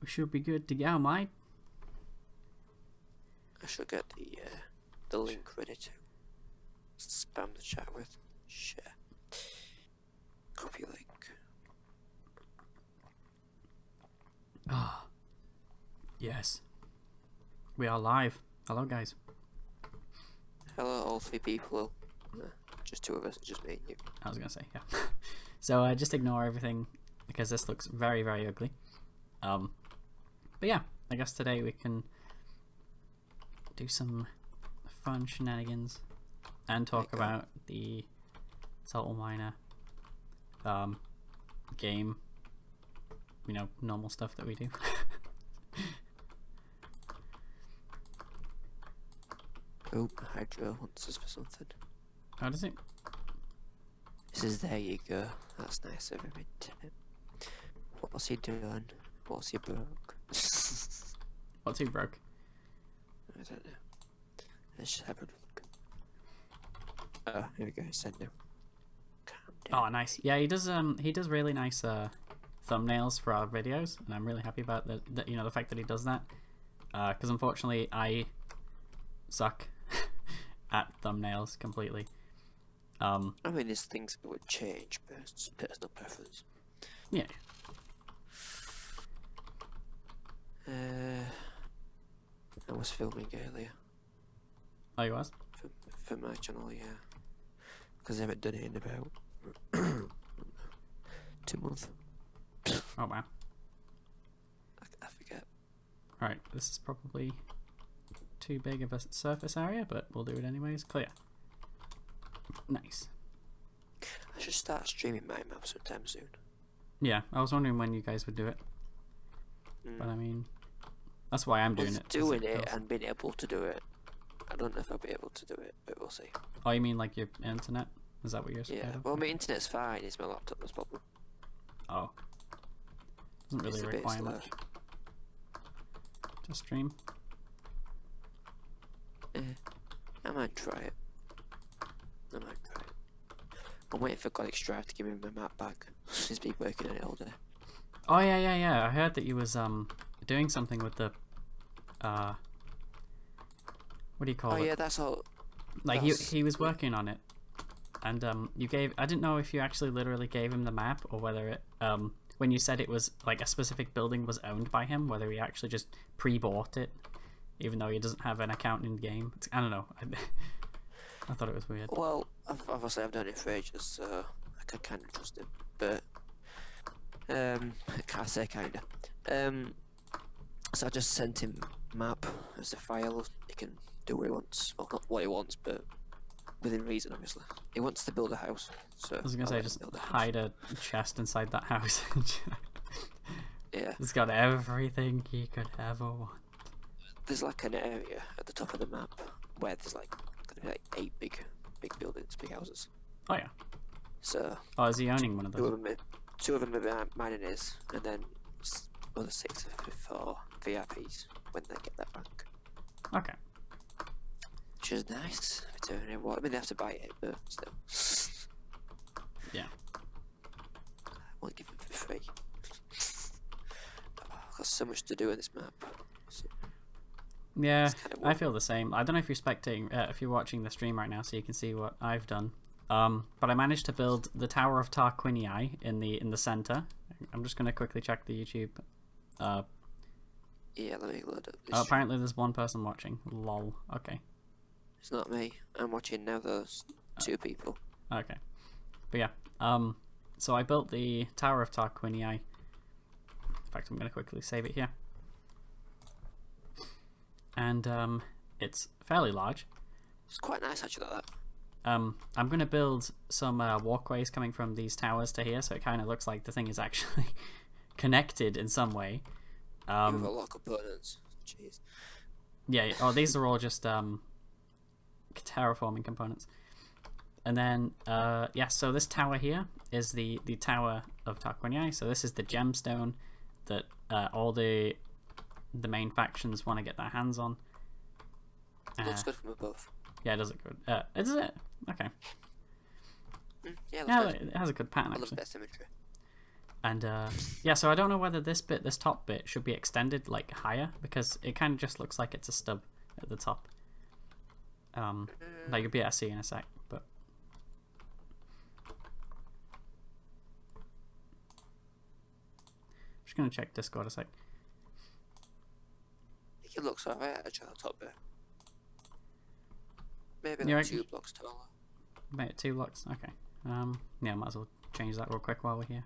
we should be good to go, mate. I should get the link ready to spam the chat with. Share. Copy link. Ah, yes. We are live. Hello, guys. Hello, all three people. Just two of us, just me and you. I was gonna say, yeah. So just ignore everything because this looks very, very ugly. But yeah, I guess today we can do some fun shenanigans and talk about the Salt Miner game. You know, normal stuff that we do. Oh, Hydro wants us for something. How does it? He says, there you go. That's nice of him, isn't it? What's he doing? What's he broke? What's he broke? I don't know. Let's just have a look. Oh, here we go. Send now. Calm down. Oh, nice. Yeah, he does really nice thumbnails for our videos, and I'm really happy about the you know, the fact that he does that. Because unfortunately I suck at thumbnails completely. I mean, there's things that would change, but it's just personal preference. Yeah. I was filming earlier. Oh, you was? For my channel, yeah. Because I haven't done it in about 2 months. Oh wow. I forget. Alright, this is probably too big of a surface area, but we'll do it anyways. Clear. Nice. I should start streaming my map sometime soon. Yeah, I was wondering when you guys would do it. But I mean, that's why I'm doing it. Doing it and being able to do it. I don't know if I'll be able to do it, but we'll see. Oh, you mean like your internet? Is that what you're saying? Yeah, well, my internet's fine, it's my laptop that's problem. Oh. Doesn't really require much to stream. I might try it. I'm waiting for Gothic Strive to give me my map back. He's been working on it all day. Oh yeah. I heard that he was doing something with the what do you call it? Oh yeah, that's all. Like he was working on it, and you gave. I didn't know if you actually literally gave him the map or whether it when you said it was like a specific building was owned by him, whether he actually just pre-bought it, even though he doesn't have an account in the game. I don't know. I thought it was weird. Well, obviously I've done it for ages, so I can kind of trust him. But I can't say kinda. So I just sent him map as a file. He can do what he wants. Well, not what he wants, but within reason, obviously. He wants to build a house. So I was gonna say just hide a chest inside that house. Yeah. It's got everything he could ever want. There's like an area at the top of the map where there's like gonna be like 8 big buildings, big houses. Oh yeah. So. Oh, is he owning one of those? Two of them are mine and his, and then other 6 for VIPs when they get that rank. Okay. Which is nice. I mean, they have to buy it, but still. Yeah. I won't give them for free. I've got so much to do in this map. So yeah, I feel the same. I don't know if you're spectating, if you're watching the stream right now, so you can see what I've done. But I managed to build the Tower of Tarquinii in the center. I'm just gonna quickly check the YouTube. Yeah, let me load up. Oh, apparently there's one person watching. Lol. Okay. It's not me. I'm watching now. There's 2 people. Okay. But yeah. So I built the Tower of Tarquinii. In fact, I'm gonna quickly save it here. And it's fairly large. It's quite nice actually, like that. I'm going to build some walkways coming from these towers to here, so it kind of looks like the thing is actually connected in some way. You have a lot of components. Jeez. Yeah, oh, these are all just terraforming components. And then, yeah, so this tower here is the Tower of Tarquinii. So this is the gemstone that all the main factions want to get their hands on. Looks good from above. Yeah, it does look good. Is it? Okay. Yeah, Yeah, it has a good pattern, it looks actually. best symmetry. And yeah, so I don't know whether this top bit should be extended like higher, because it kind of just looks like it's a stub at the top. That you'll be able to see in a sec, but I'm just gonna check Discord a sec. I think it looks alright actually on the top bit. Maybe You like reckon? 2 blocks taller. Make it 2 blocks. Okay. Yeah, might as well change that real quick while we're here.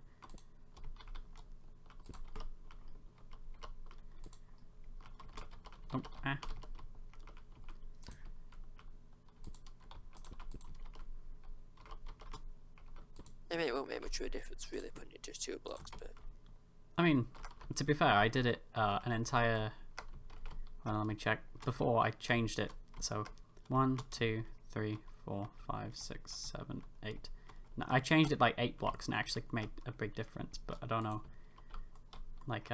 Oh, ah. I mean, it won't make much of a difference really putting it just 2 blocks, but I mean, to be fair, I did it an entire. Well, let me check. Before I changed it, so 1, 2, 3, 4, 5, 6, 7, 8. No, I changed it like 8 blocks and it actually made a big difference. But I don't know. Like,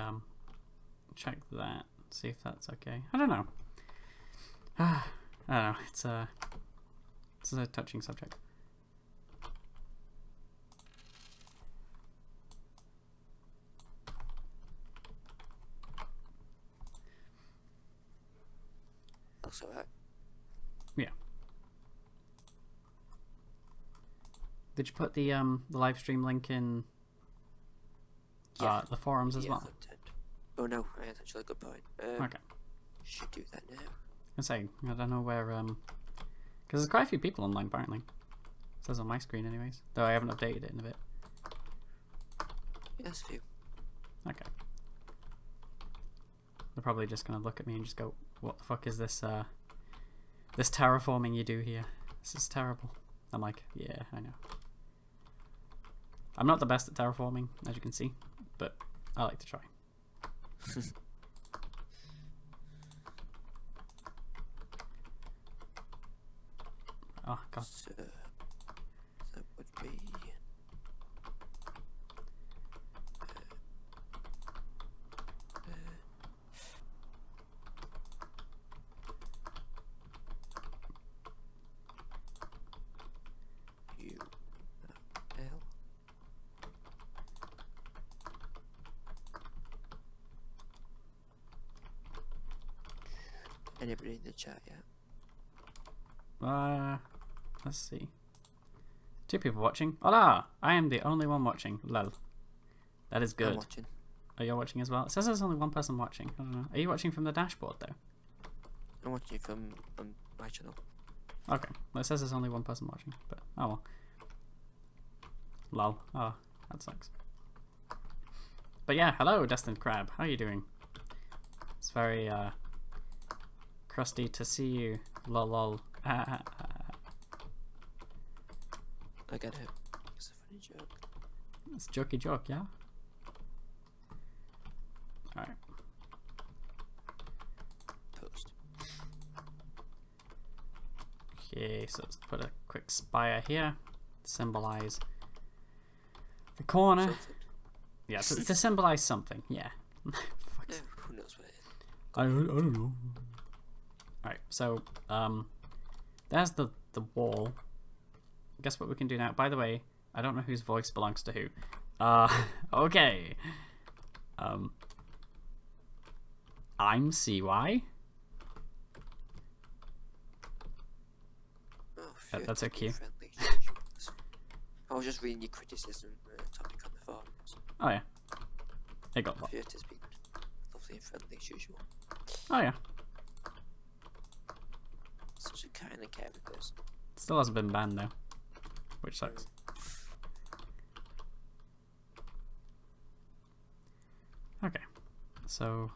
check that. See if that's okay. I don't know. I don't know. It's a touching subject. looks alright. Yeah. Did you put the live stream link in the forums as well? Content. Oh no, that's actually a good point. Okay. Should do that now. I say, I don't know where because there's quite a few people online apparently. It says on my screen anyways, though I haven't updated it in a bit. Yes, a few. Okay. They're probably just gonna look at me and just go, "What the fuck is this? This terraforming you do here? This is terrible." I'm like, "Yeah, I know. I'm not the best at terraforming, as you can see, but I like to try." Oh god. So, that would be U L. Anybody in the chat yet? Let's see. 2 people watching. Hola! I am the only one watching. Lol. That is good. I'm watching. Are you watching as well? It says there's only one person watching. I don't know. Are you watching from the dashboard though? I'm watching from my channel. Okay. Well, it says there's only one person watching, but oh well. Lol. Oh, that sucks. But yeah, hello, Destined Crab. How are you doing? It's very crusty to see you. Lol lol. I get it. It's a funny joke. It's a jokey joke, yeah? Alright. Post. Okay, so let's put a quick spire here to symbolize the corner. Something. Yeah, so to symbolize something, yeah. Fuck. No, who knows what it is? I don't know. Alright, so there's the wall. Guess what we can do now? By the way, I don't know whose voice belongs to who. Okay. I'm CY. Oh, That's a cue. friendly. I was just reading your criticism topic on the forums. Oh yeah. It got what? Fiat has been lovely and friendly as usual. Oh yeah. Such a kind and caring person. Still hasn't been banned though, which sucks. Okay, so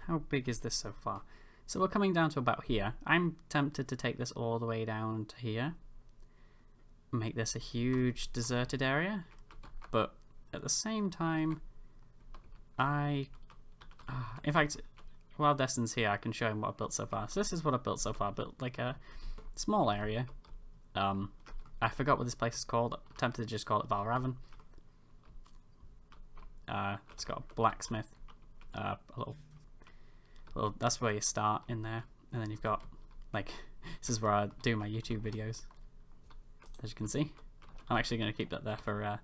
how big is this so far? So we're coming down to about here. I'm tempted to take this all the way down to here. Make this a huge deserted area. But at the same time, in fact, while Destin's here, I can show him what I've built so far. So this is what I've built so far. Built like a small area. I forgot what this place is called. I'm tempted to just call it Valravan. It's got a blacksmith. A little, that's where you start in there, and then you've got like this is where I do my YouTube videos. As you can see, I'm actually going to keep that there for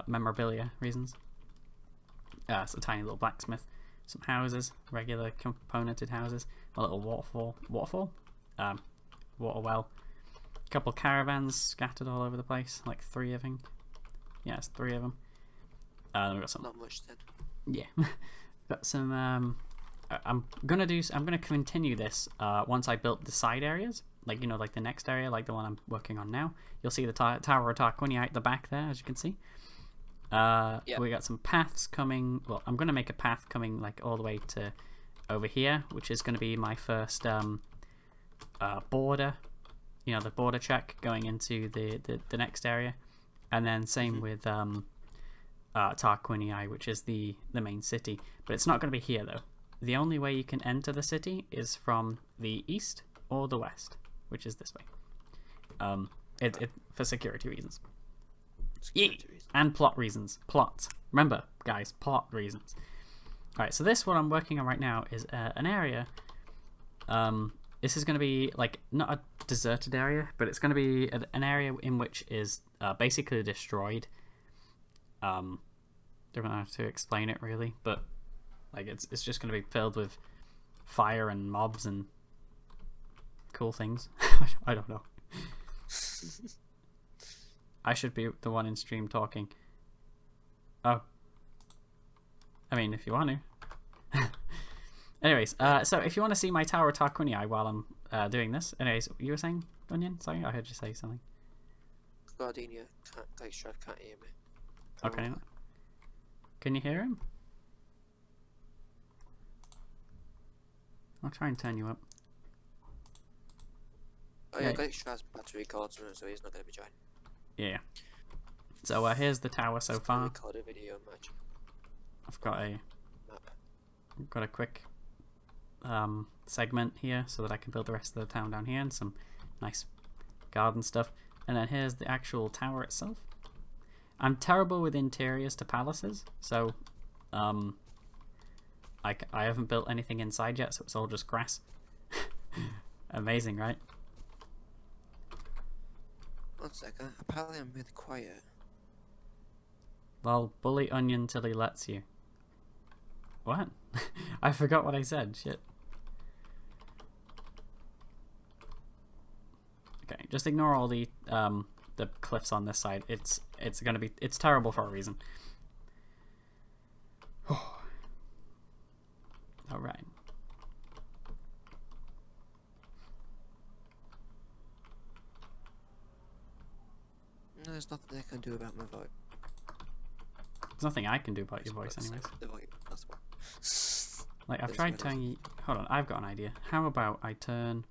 memorabilia reasons. It's a tiny little blacksmith, some houses, regular componented houses, a little water well, a couple caravans scattered all over the place, like 3 I think. Yeah, it's 3 of them. We've got some. Not much then. Yeah, got some. I'm gonna continue this once I built the side areas, like like the next area, like the one I'm working on now. You'll see the Tower of Tarquini out the back there, as you can see. Yep. We got some paths coming. Well, I'm gonna make a path coming like all the way to over here, which is gonna be my first border. The border check going into the next area, and then same with Tarquinii, which is the main city. But it's not gonna be here though. The only way you can enter the city is from the east or the west, which is this way. For security reasons. And plot reasons. Plot. Remember, guys, plot reasons. Alright, so what I'm working on right now is an area. This is going to be, like, not a deserted area, but it's going to be an area in which is basically destroyed. Don't have to explain it, really, but like it's just going to be filled with fire and mobs and cool things. I don't know. I should be the one in stream talking. Oh. I mean, if you want to. Anyways, so if you want to see my Tower of Tarquinii while I'm doing this. Anyways, you were saying, Onion? Sorry, I heard you say something. Gardenia can't hear me. Okay. Can you hear him? I'll try and turn you up. Oh yeah, Glitch has battery cards on it, so he's not going to be joining. Yeah. So here's the tower so far. Record a video match. I've got a map. I've got a quick segment here so that I can build the rest of the town down here and some nice garden stuff. And then here's the actual tower itself. I'm terrible with interiors to palaces, so I haven't built anything inside yet, so it's all just grass. Amazing, right? 1 second, apparently I'm really quiet. Well, bully Onion till he lets you. What? I forgot what I said, shit. Okay, just ignore all the cliffs on this side. It's terrible for a reason. Alright. No, there's nothing I can do about my voice. There's nothing I can do about your voice anyways. The volume, that's what. Like, I've tried turning... Hold on, I've got an idea. How about I turn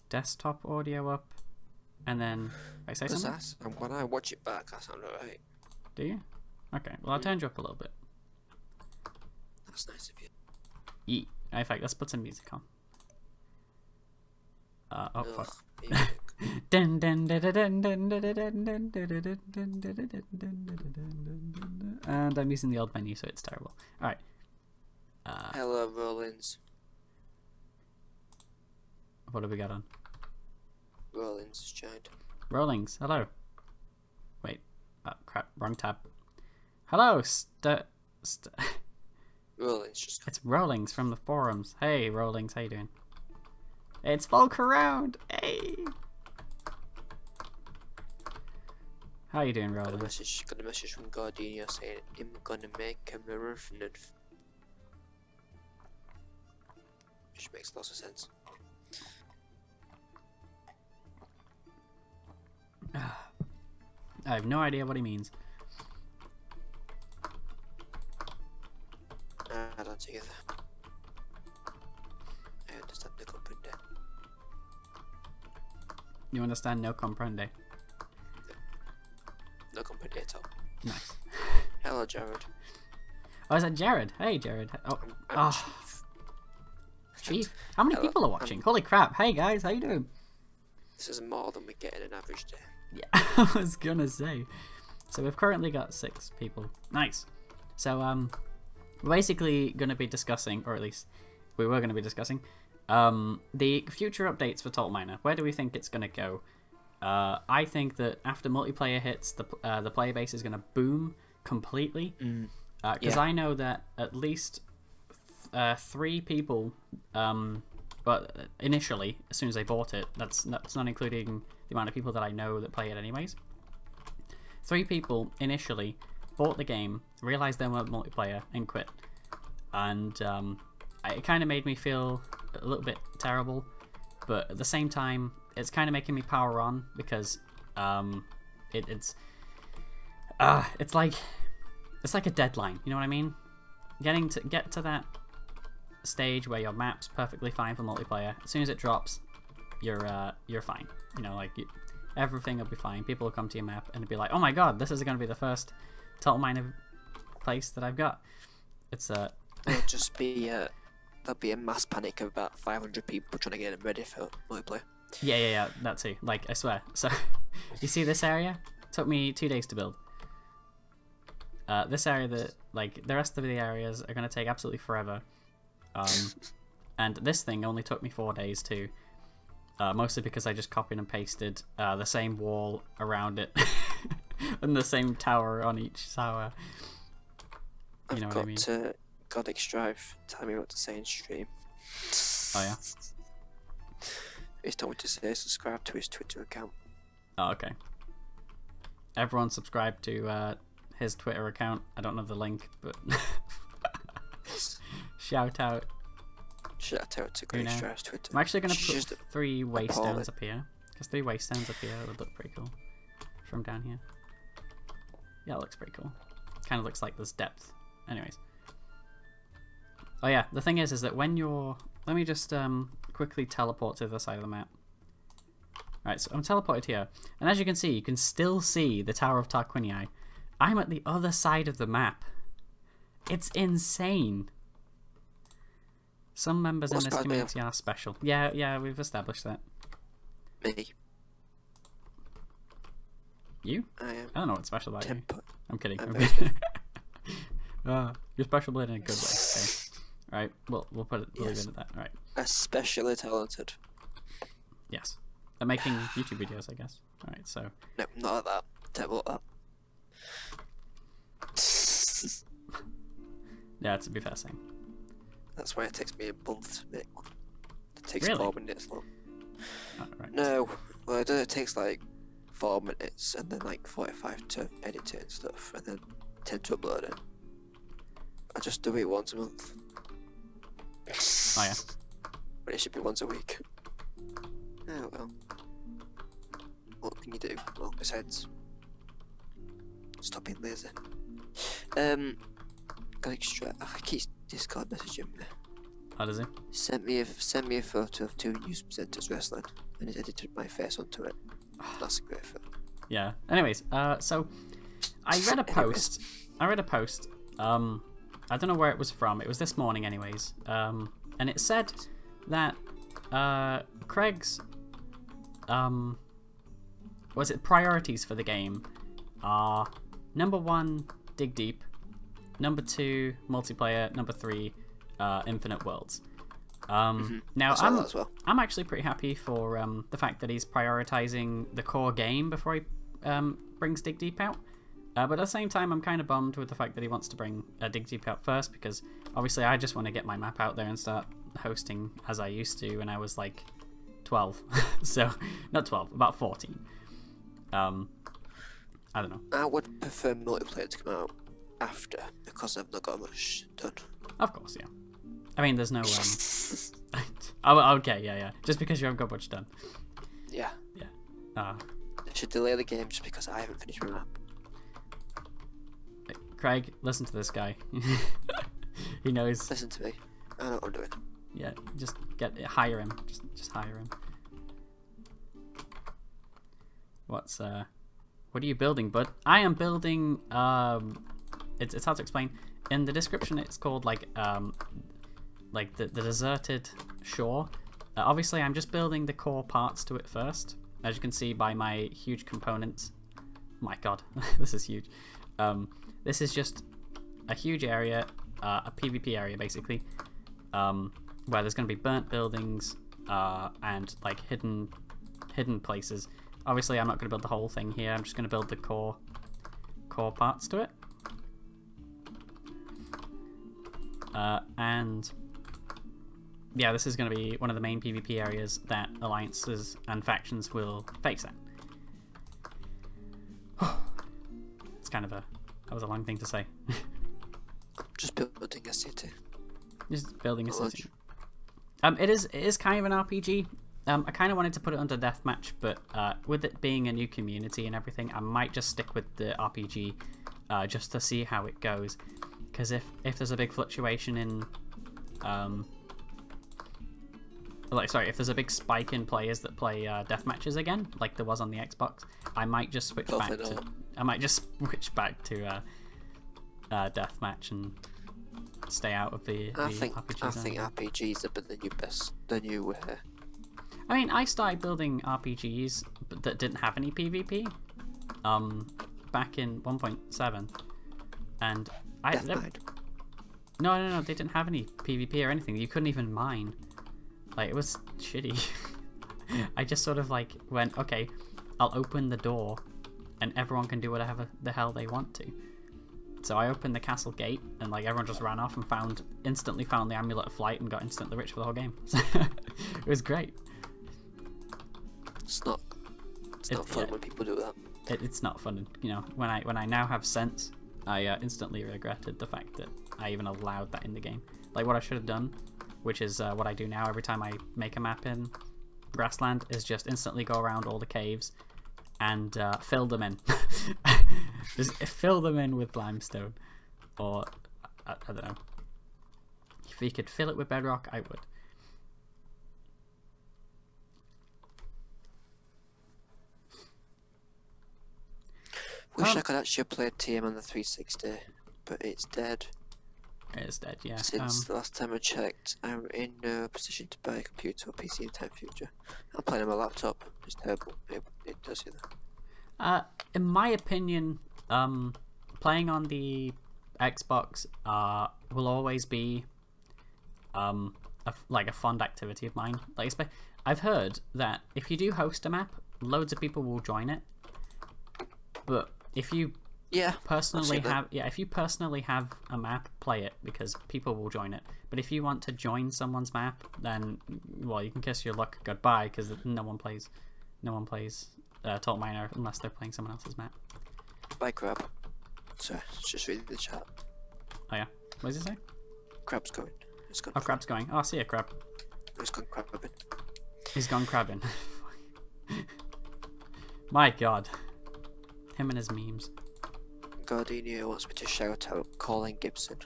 desktop audio up, and then... I say something? And when I watch it back, I sound alright. Do you? Okay, well I'll turn you up a little bit. That's nice of you. Yeet. In fact, let's put some music on. Oh, fuck. And I'm using the old menu, so it's terrible. Alright. Hello, Rollins. What have we got on? Rollins has joined. Rollings, hello. Wait. Oh, crap. Wrong tab. Hello, Rollins just... It's Rollings from the forums. Hey, Rollings, how you doing? It's Volk around! Hey! How you doing, Rollings? Got a message from Gardenia saying, I'm gonna make a mirror for Nid. Which makes lots of sense. I have no idea what he means. I don't either. I understand no comprende. You understand no comprende? No comprende at all. Nice. Hello, Jared. Oh, is that Jared? Hey, Jared. Oh, I'm Chief. Chief? How many people are watching? Holy crap. Hey, guys, how you doing? This is more than we get in an average day. Yeah, I was gonna say. So we've currently got 6 people. Nice. So, we're basically going to be discussing, or at least we were going to be discussing, the future updates for Toll Miner. Where do we think it's going to go? I think that after multiplayer hits, the player base is going to boom completely. Because I know that at least 3 people, but initially, as soon as they bought it, that's not including the amount of people that I know that play it anyways. 3 people initially bought the game, realized they weren't multiplayer, and quit. And it kind of made me feel a little bit terrible, but at the same time, it's kind of making me power on because it's like a deadline. You know what I mean? Get to that stage where your map's perfectly fine for multiplayer. As soon as it drops, you're fine. You know, like everything will be fine. People will come to your map and be like, "Oh my god, this is going to be the first Total Miner place that I've got." It's There'll just be there'll be a mass panic of about 500 people trying to get them ready for multiplayer. Yeah, that too. Like, I swear. So, you see this area? Took me 2 days to build. This area, the rest of the areas are going to take absolutely forever. And this thing only took me 4 days too. Mostly because I just copied and pasted the same wall around it. And the same tower on each tower. You know what I mean? I've got Godix Drive telling me what to say in stream. Oh yeah? He's told me to say subscribe to his Twitter account. Oh, okay. Everyone subscribe to his Twitter account. I don't know the link, but shout out. Shout out to Godix Drive's Twitter. I'm actually going to put 3 waystones up here. Because 3 waystones up here would look pretty cool. From down here. Yeah, it looks pretty cool. Kind of looks like there's depth. Anyways. Oh yeah, the thing is that when you're... Let me just quickly teleport to the side of the map. Right, so I'm teleported here. And as you can still see the Tower of Tarquinii. I'm at the other side of the map. It's insane. Some members in this community are special. Yeah, we've established that. Me. You? I am. I don't know what's special about you. I'm kidding. You're special, but in a good way. Okay. All right. We'll leave it at that. All right. Especially talented. Yes. At making YouTube videos, I guess. All right. So. No, not like that. Terrible at that. Yeah, to be fair, same. That's why it takes me a month to make one. It takes Really? 4 minutes long. Oh, right. No, well, it takes like 4 minutes and then like 45 to edit it and stuff, and then 10 to upload it. I just do it once a month. Oh yeah. But it should be once a week. Oh well. What can you do? Well, besides stop being lazy. Got extra. I keep Discord messaging me. How does he? Sent me a photo of 2 news presenters wrestling, and he's edited my face onto it. That's a great photo. Yeah. Anyways, so I read a post. I don't know where it was from. It was this morning, anyways. And it said that Craig's was it priorities for the game are number 1, dig deep, number 2, multiplayer, number 3, infinite worlds. Now I'm actually pretty happy for the fact that he's prioritizing the core game before he brings dig deep out. But at the same time, I'm kind of bummed with the fact that he wants to bring dig deep out first, because obviously I just want to get my map out there and start hosting as I used to when I was like 12. So not 12, about 14. I don't know. I would prefer multiplayer to come out after, because I've not got much done. Of course, yeah. I mean, there's no oh, okay, yeah. Just because you haven't got much done. Yeah. Yeah. I should delay the game just because I haven't finished my map. Craig, listen to this guy. He knows. Listen to me. I know what I'm doing. Yeah, just hire him. Just hire him. What are you building, bud? I am building. It's hard to explain. In the description, it's called like the deserted shore. Obviously, I'm just building the core parts to it first, as you can see by my huge components. My God, this is huge. This is just a huge area, a PvP area basically, where there's going to be burnt buildings and like hidden places. Obviously, I'm not going to build the whole thing here. I'm just going to build the core parts to it. And yeah, this is going to be one of the main PvP areas that alliances and factions will face at. It's kind of that was a long thing to say. Just building a city. Just building a city. It is kind of an RPG. I kind of wanted to put it under deathmatch, but with it being a new community and everything, I might just stick with the RPG just to see how it goes. Because if there's a big fluctuation in, if there's a big spike in players that play death matches again, like there was on the Xbox, I might just switch back to deathmatch and stay out of the RPGs. I think RPGs are the new I mean, I started building RPGs that didn't have any PvP, back in 1.7, and No, they didn't have any PvP or anything. You couldn't even mine. Like, it was shitty. I just sort of like went, okay, I'll open the door and everyone can do whatever the hell they want to. So I opened the castle gate and like everyone just ran off and instantly found the amulet of flight and got instantly rich for the whole game. It was great. It's not fun when people do that. It's not fun. You know, when I now have sense, I instantly regretted the fact that I even allowed that in the game. Like, what I should have done, which is what I do now every time I make a map in Grassland, is just instantly go around all the caves and fill them in. Just fill them in with limestone. Or, I don't know. If you could fill it with bedrock, I would. Wish I could actually play TM on the 360, but it's dead. It is dead, yeah. Since the last time I checked, I'm in no position to buy a computer or PC in time future. I'm playing on my laptop. It's terrible. It does you that. In my opinion, playing on the Xbox will always be like a fond activity of mine. Like, I've heard that if you do host a map, loads of people will join it. But if you personally have a map, play it because people will join it. But if you want to join someone's map, then well, you can kiss your luck goodbye because no one plays Tall Miner unless they're playing someone else's map. Bye, Crab. Sorry, just reading the chat. Oh yeah, what does it say? Crab's going. It's gone. Oh, Crab's going. Oh, see ya, Crab. He's gone crabbing. He's gone crabbing. My God. Him and his memes. Gardenia wants me to shout out Colin Gibson.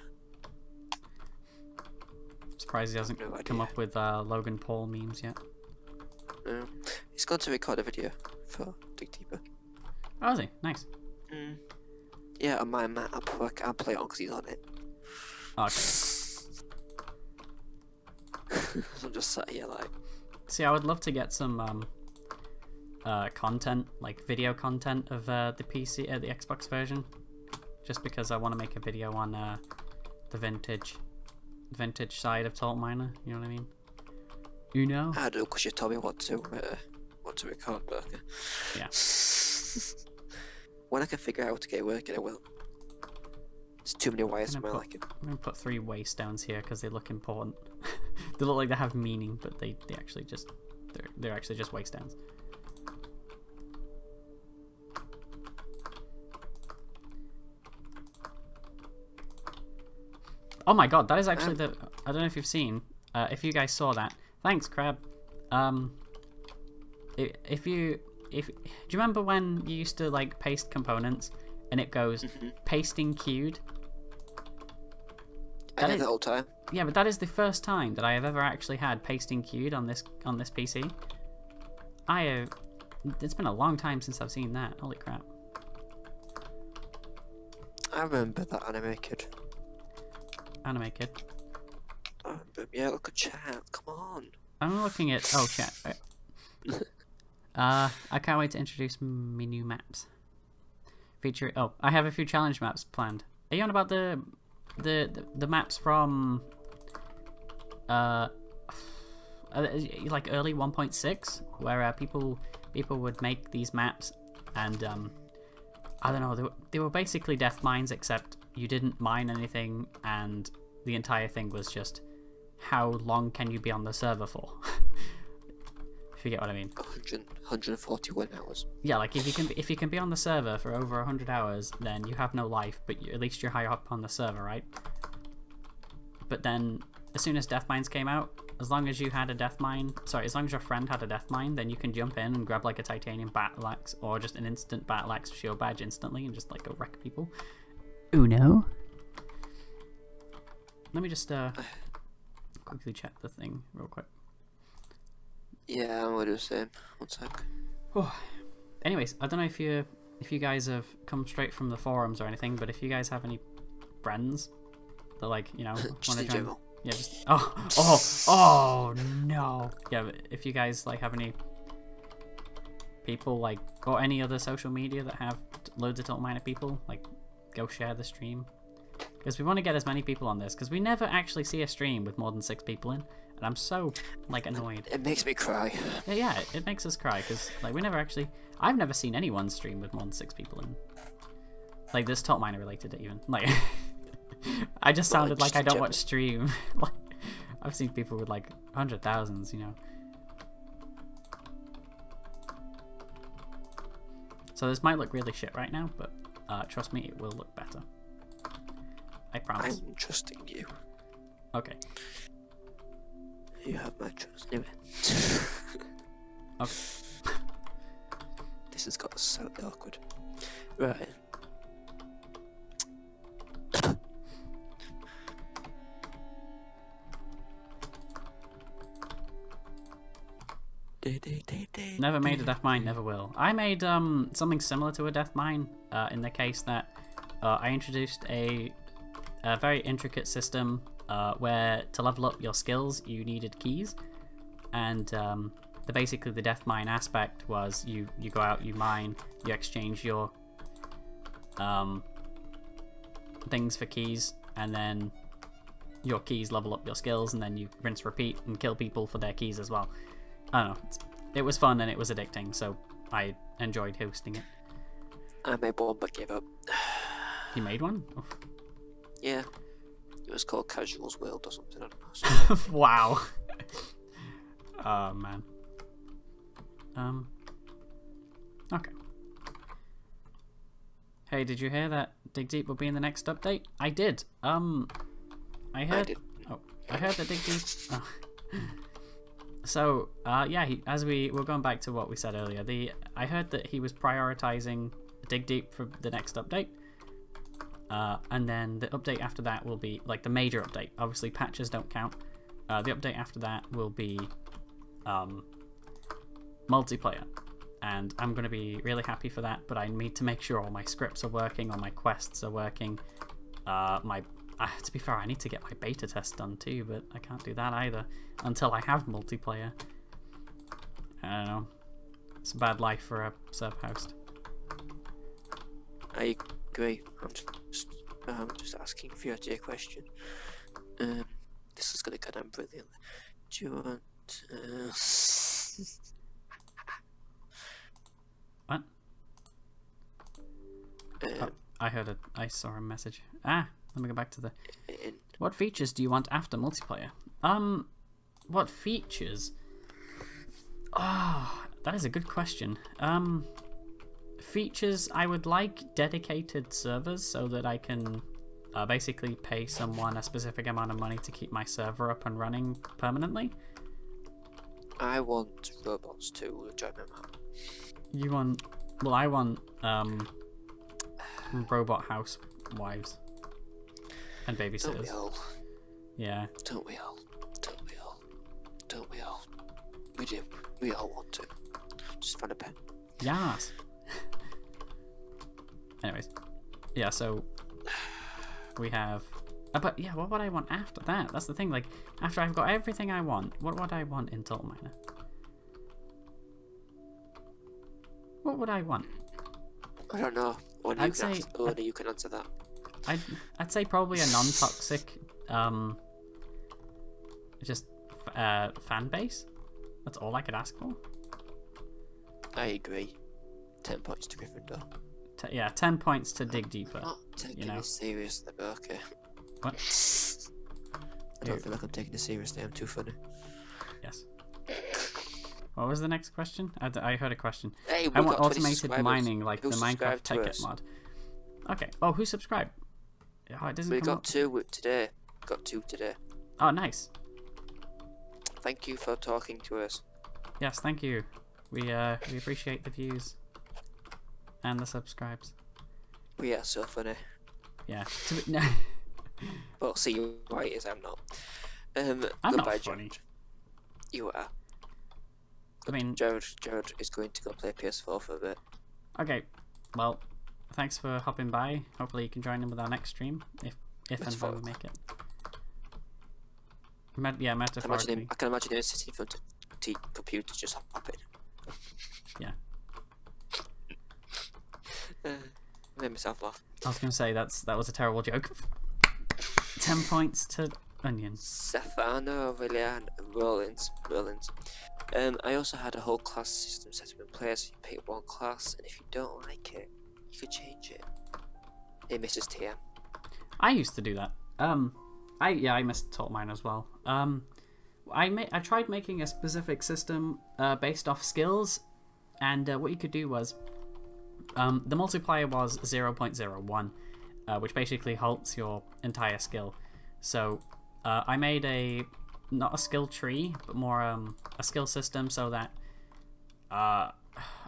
I'm surprised he hasn't come up with Logan Paul memes yet. No. He's gone to record a video for Dig Deeper. Oh, is he? Nice. Yeah, on my map. I can't play it on because he's on it. Oh, okay. So I'm just sat here like... See, I would love to get some content, like video content of the PC, the Xbox version, just because I want to make a video on the vintage side of Tall Miner. You know what I mean? You know? I do, because you told me what to record, Burker. Yeah. When I can figure out how to get it working, I will. There's too many wires for my liking. I'm gonna put 3 waystones here because they look important. They look like they have meaning, but they actually just they're actually just waystones. Oh my God, that is actually the. I don't know if you've seen. If you guys saw that, thanks, Crab. Do you remember when you used to like paste components and it goes pasting queued? I did that all the time. Yeah, but that is the first time that I have ever actually had pasting queued on this PC. It's been a long time since I've seen that. Holy crap! I remember that Anime Kid. Anime Kid. Yeah, look at chat. Come on. I'm looking at chat. I can't wait to introduce me new maps. I have a few challenge maps planned. Are you on about the maps from like early 1.6 where people people would make these maps, and I don't know, they were basically death mines, except you didn't mine anything, and the entire thing was just how long can you be on the server for? If you get what I mean. 141 hours. Yeah, like if you can be on the server for over 100 hours, then you have no life, but at least you're higher up on the server, right? But then, as soon as death mines came out, as long as you had a death mine, sorry, as long as your friend had a death mine, then you can jump in and grab like a titanium battle axe or just an instant battle axe shield badge instantly and just like go wreck people. Uno. Let me just quickly check the thing real quick. Yeah, I'm gonna do the same. 1 sec. Oh. Anyways, I don't know if you guys have come straight from the forums or anything, but if you guys have any friends that like, you know, want to join. Yeah, just oh no. Yeah, but if you guys like have any people like or any other social media that have loads of Total Miner people, like go share the stream, because we want to get as many people on this, because we never actually see a stream with more than 6 people in, and I'm so like annoyed. It makes me cry. Yeah, it makes us cry, because like we never actually, I've never seen anyone stream with more than 6 people in, like this Total Miner related even, like I just sounded like I don't watch stream. Like I've seen people with like 100,000s, you know. So this might look really shit right now, but trust me, it will look better. I promise. I'm trusting you. Okay. You have my trust. Anyway. Okay. This has got so awkward. Right. Never made a death mine, never will. I made something similar to a death mine in the case that I introduced a very intricate system where to level up your skills you needed keys, and basically the death mine aspect was you go out, you mine, you exchange your things for keys, and then your keys level up your skills, and then you rinse repeat and kill people for their keys as well. I don't know, it was fun and it was addicting, so I enjoyed hosting it. I made one but gave up. You made one? Oh. Yeah. It was called Casual's World or something, I don't know. Wow. Oh man. Okay. Hey, did you hear that Dig Deep will be in the next update? I did. I heard. I did. Oh, I heard that Dig Deep. Oh. So, yeah, we're going back to what we said earlier. I heard that he was prioritizing Dig Deep for the next update. And then the update after that will be, like, the major update. Obviously, patches don't count. The update after that will be multiplayer. And I'm going to be really happy for that, but I need to make sure all my scripts are working, all my quests are working. To be fair, I need to get my beta test done too, but I can't do that either until I have multiplayer. I don't know. It's a bad life for a sub host. I agree. I'm just asking for your question. This is going to go down brilliantly. Do you want... What? I saw a message. Let me go back to the... What features do you want after multiplayer? What features? Oh, that is a good question. Features, I would like dedicated servers so that I can basically pay someone a specific amount of money to keep my server up and running permanently. I want robots to join my map. You want... Well, I want robot housewives. And babysitters. Don't we all? Yeah. Don't we all? Don't we all? Don't we all? We do. We all want to. Just find a pen. Yes. Anyways. Yeah, so we have... but yeah, what would I want after that? That's the thing, like, after I've got everything I want, what would I want in Total Miner? What would I want? I don't know. Only you can answer that. I'd say probably a non-toxic, just fan base. That's all I could ask for. I agree. 10 points to Gryffindor. Yeah, 10 points to dig deeper. Not taking you know. this seriously, but okay. What? I don't feel like I'm taking it seriously. I'm too funny. Yes. What was the next question? I heard a question. Hey, we I want got 20 automated subscribers. mining like Who the Minecraft subscribed to ticket us? mod. Okay. Oh, who subscribed? Oh, it doesn't We come got up. 2 today. Got 2 today. Oh, nice. Thank you for talking to us. Yes, thank you. We appreciate the views and the subscribes. We are so funny. Yeah. No. Well, see you why it is. I'm not. I'm goodbye, not funny. Jared. You are. I mean, Jared is going to go play PS4 for a bit. okay. Well, thanks for hopping by. Hopefully you can join in with our next stream if and when we make it. Yeah, metaphorically. I can imagine him sitting in front of the computer just hopping. Yeah. Made myself laugh. I was gonna say that was a terrible joke. 10 points to onions. Stefano, Villian, Rollins. I also had a whole class system set up in place. You pick one class, and if you don't like it, you could change it. Hey, Mrs. TM. I used to do that. I mistaught mine as well. I tried making a specific system based off skills, and what you could do was the multiplier was 0.01, which basically halts your entire skill. So I made not a skill tree, but more a skill system so that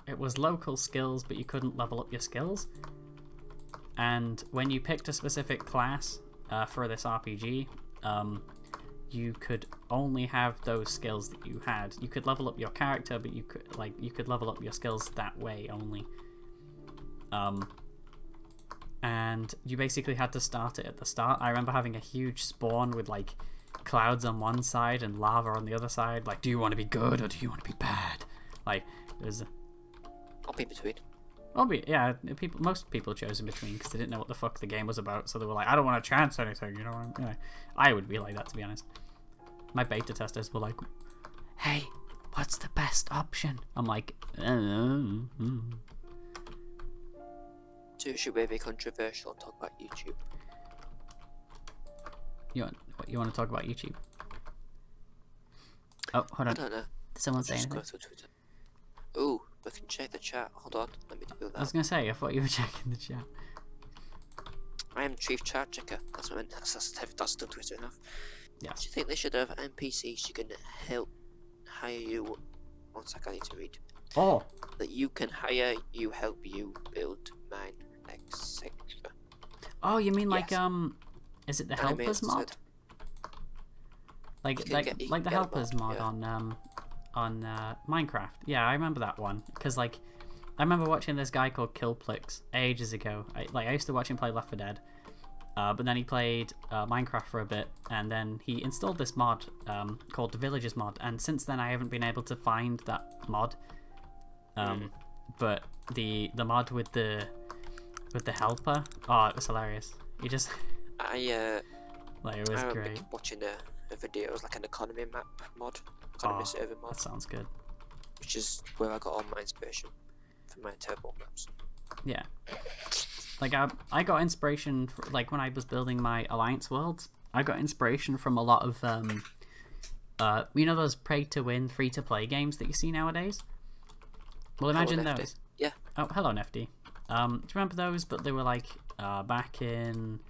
it was local skills, but you couldn't level up your skills. And when you picked a specific class for this RPG, you could only have those skills that you had. You could level up your character, but you could level up your skills that way only. And you basically had to start it at the start. I remember having a huge spawn with like clouds on one side and lava on the other side. Like, do you want to be good or do you want to be bad? Like, there's. I'll be in between. Yeah, most people chose in between because they didn't know what the fuck the game was about, so they were like, I don't want to chance anything, you know. I would be like that, to be honest. My beta testers were like, hey, what's the best option? I'm like, So should we be controversial and talk about YouTube? You want to talk about YouTube? Oh, hold on. I don't know. Did someone say Just anything? go through Twitter. Ooh, we can check the chat. Hold on, let me do that. I was gonna say, I thought you were checking the chat. I am chief chat checker. That's what I meant. That's still Twitter enough. Yeah. Do you think they should have NPCs you can help hire you? One sec, I need to read. Oh, That you can hire you, help you build, mine, etc. oh, you mean like Yes. is it the I mean, helpers mod? Like You can like get- you like the can get a helpers mod, mod yeah. on Minecraft. Yeah, I remember that one because like I remember watching this guy called Killplix ages ago. I used to watch him play Left 4 Dead, but then he played Minecraft for a bit, and then he installed this mod called the Villagers mod, and since then I haven't been able to find that mod. But the mod with the helper, oh, it was hilarious. You just like it was I remember great. watching a video. It was like an economy map mod, economy server mod, That sounds good. which is where I got all my inspiration for my turbo maps. Yeah. Like I got inspiration for, like when I was building my Alliance worlds, I got inspiration from a lot of you know those pay to win free to play games that you see nowadays? Well, imagine Hello, those. Nefty. Yeah. Oh, hello Nefty. Do you remember those? But they were like back in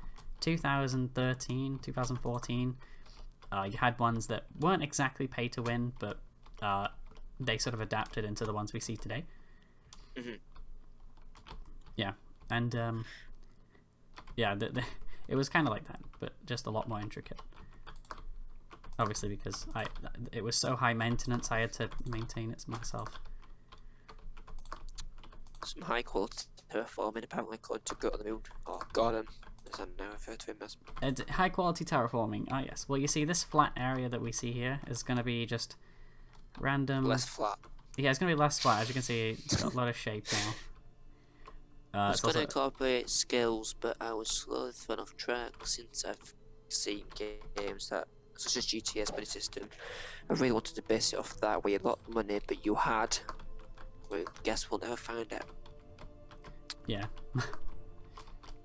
2013, 2014. You had ones that weren't exactly pay to win, but they sort of adapted into the ones we see today. Mhm. Yeah, and yeah, it was kind of like that, but just a lot more intricate. Obviously, because it was so high maintenance, I had to maintain it myself. Some high quality terraforming apparently going to go to the moon. Or Gordon, as I now refer to him as. High quality terraforming. Ah, yes. Well, you see, this flat area that we see here is going to be just random. Less flat. Yeah, it's going to be less flat. As you can see, it's got a lot of shape now. I was It's going to also- incorporate skills, but I was slowly thrown off track since I've seen games that, such as GTS Buddy System. I really wanted to base it off that where you got money, but you had Well, guess we'll never find out. Yeah.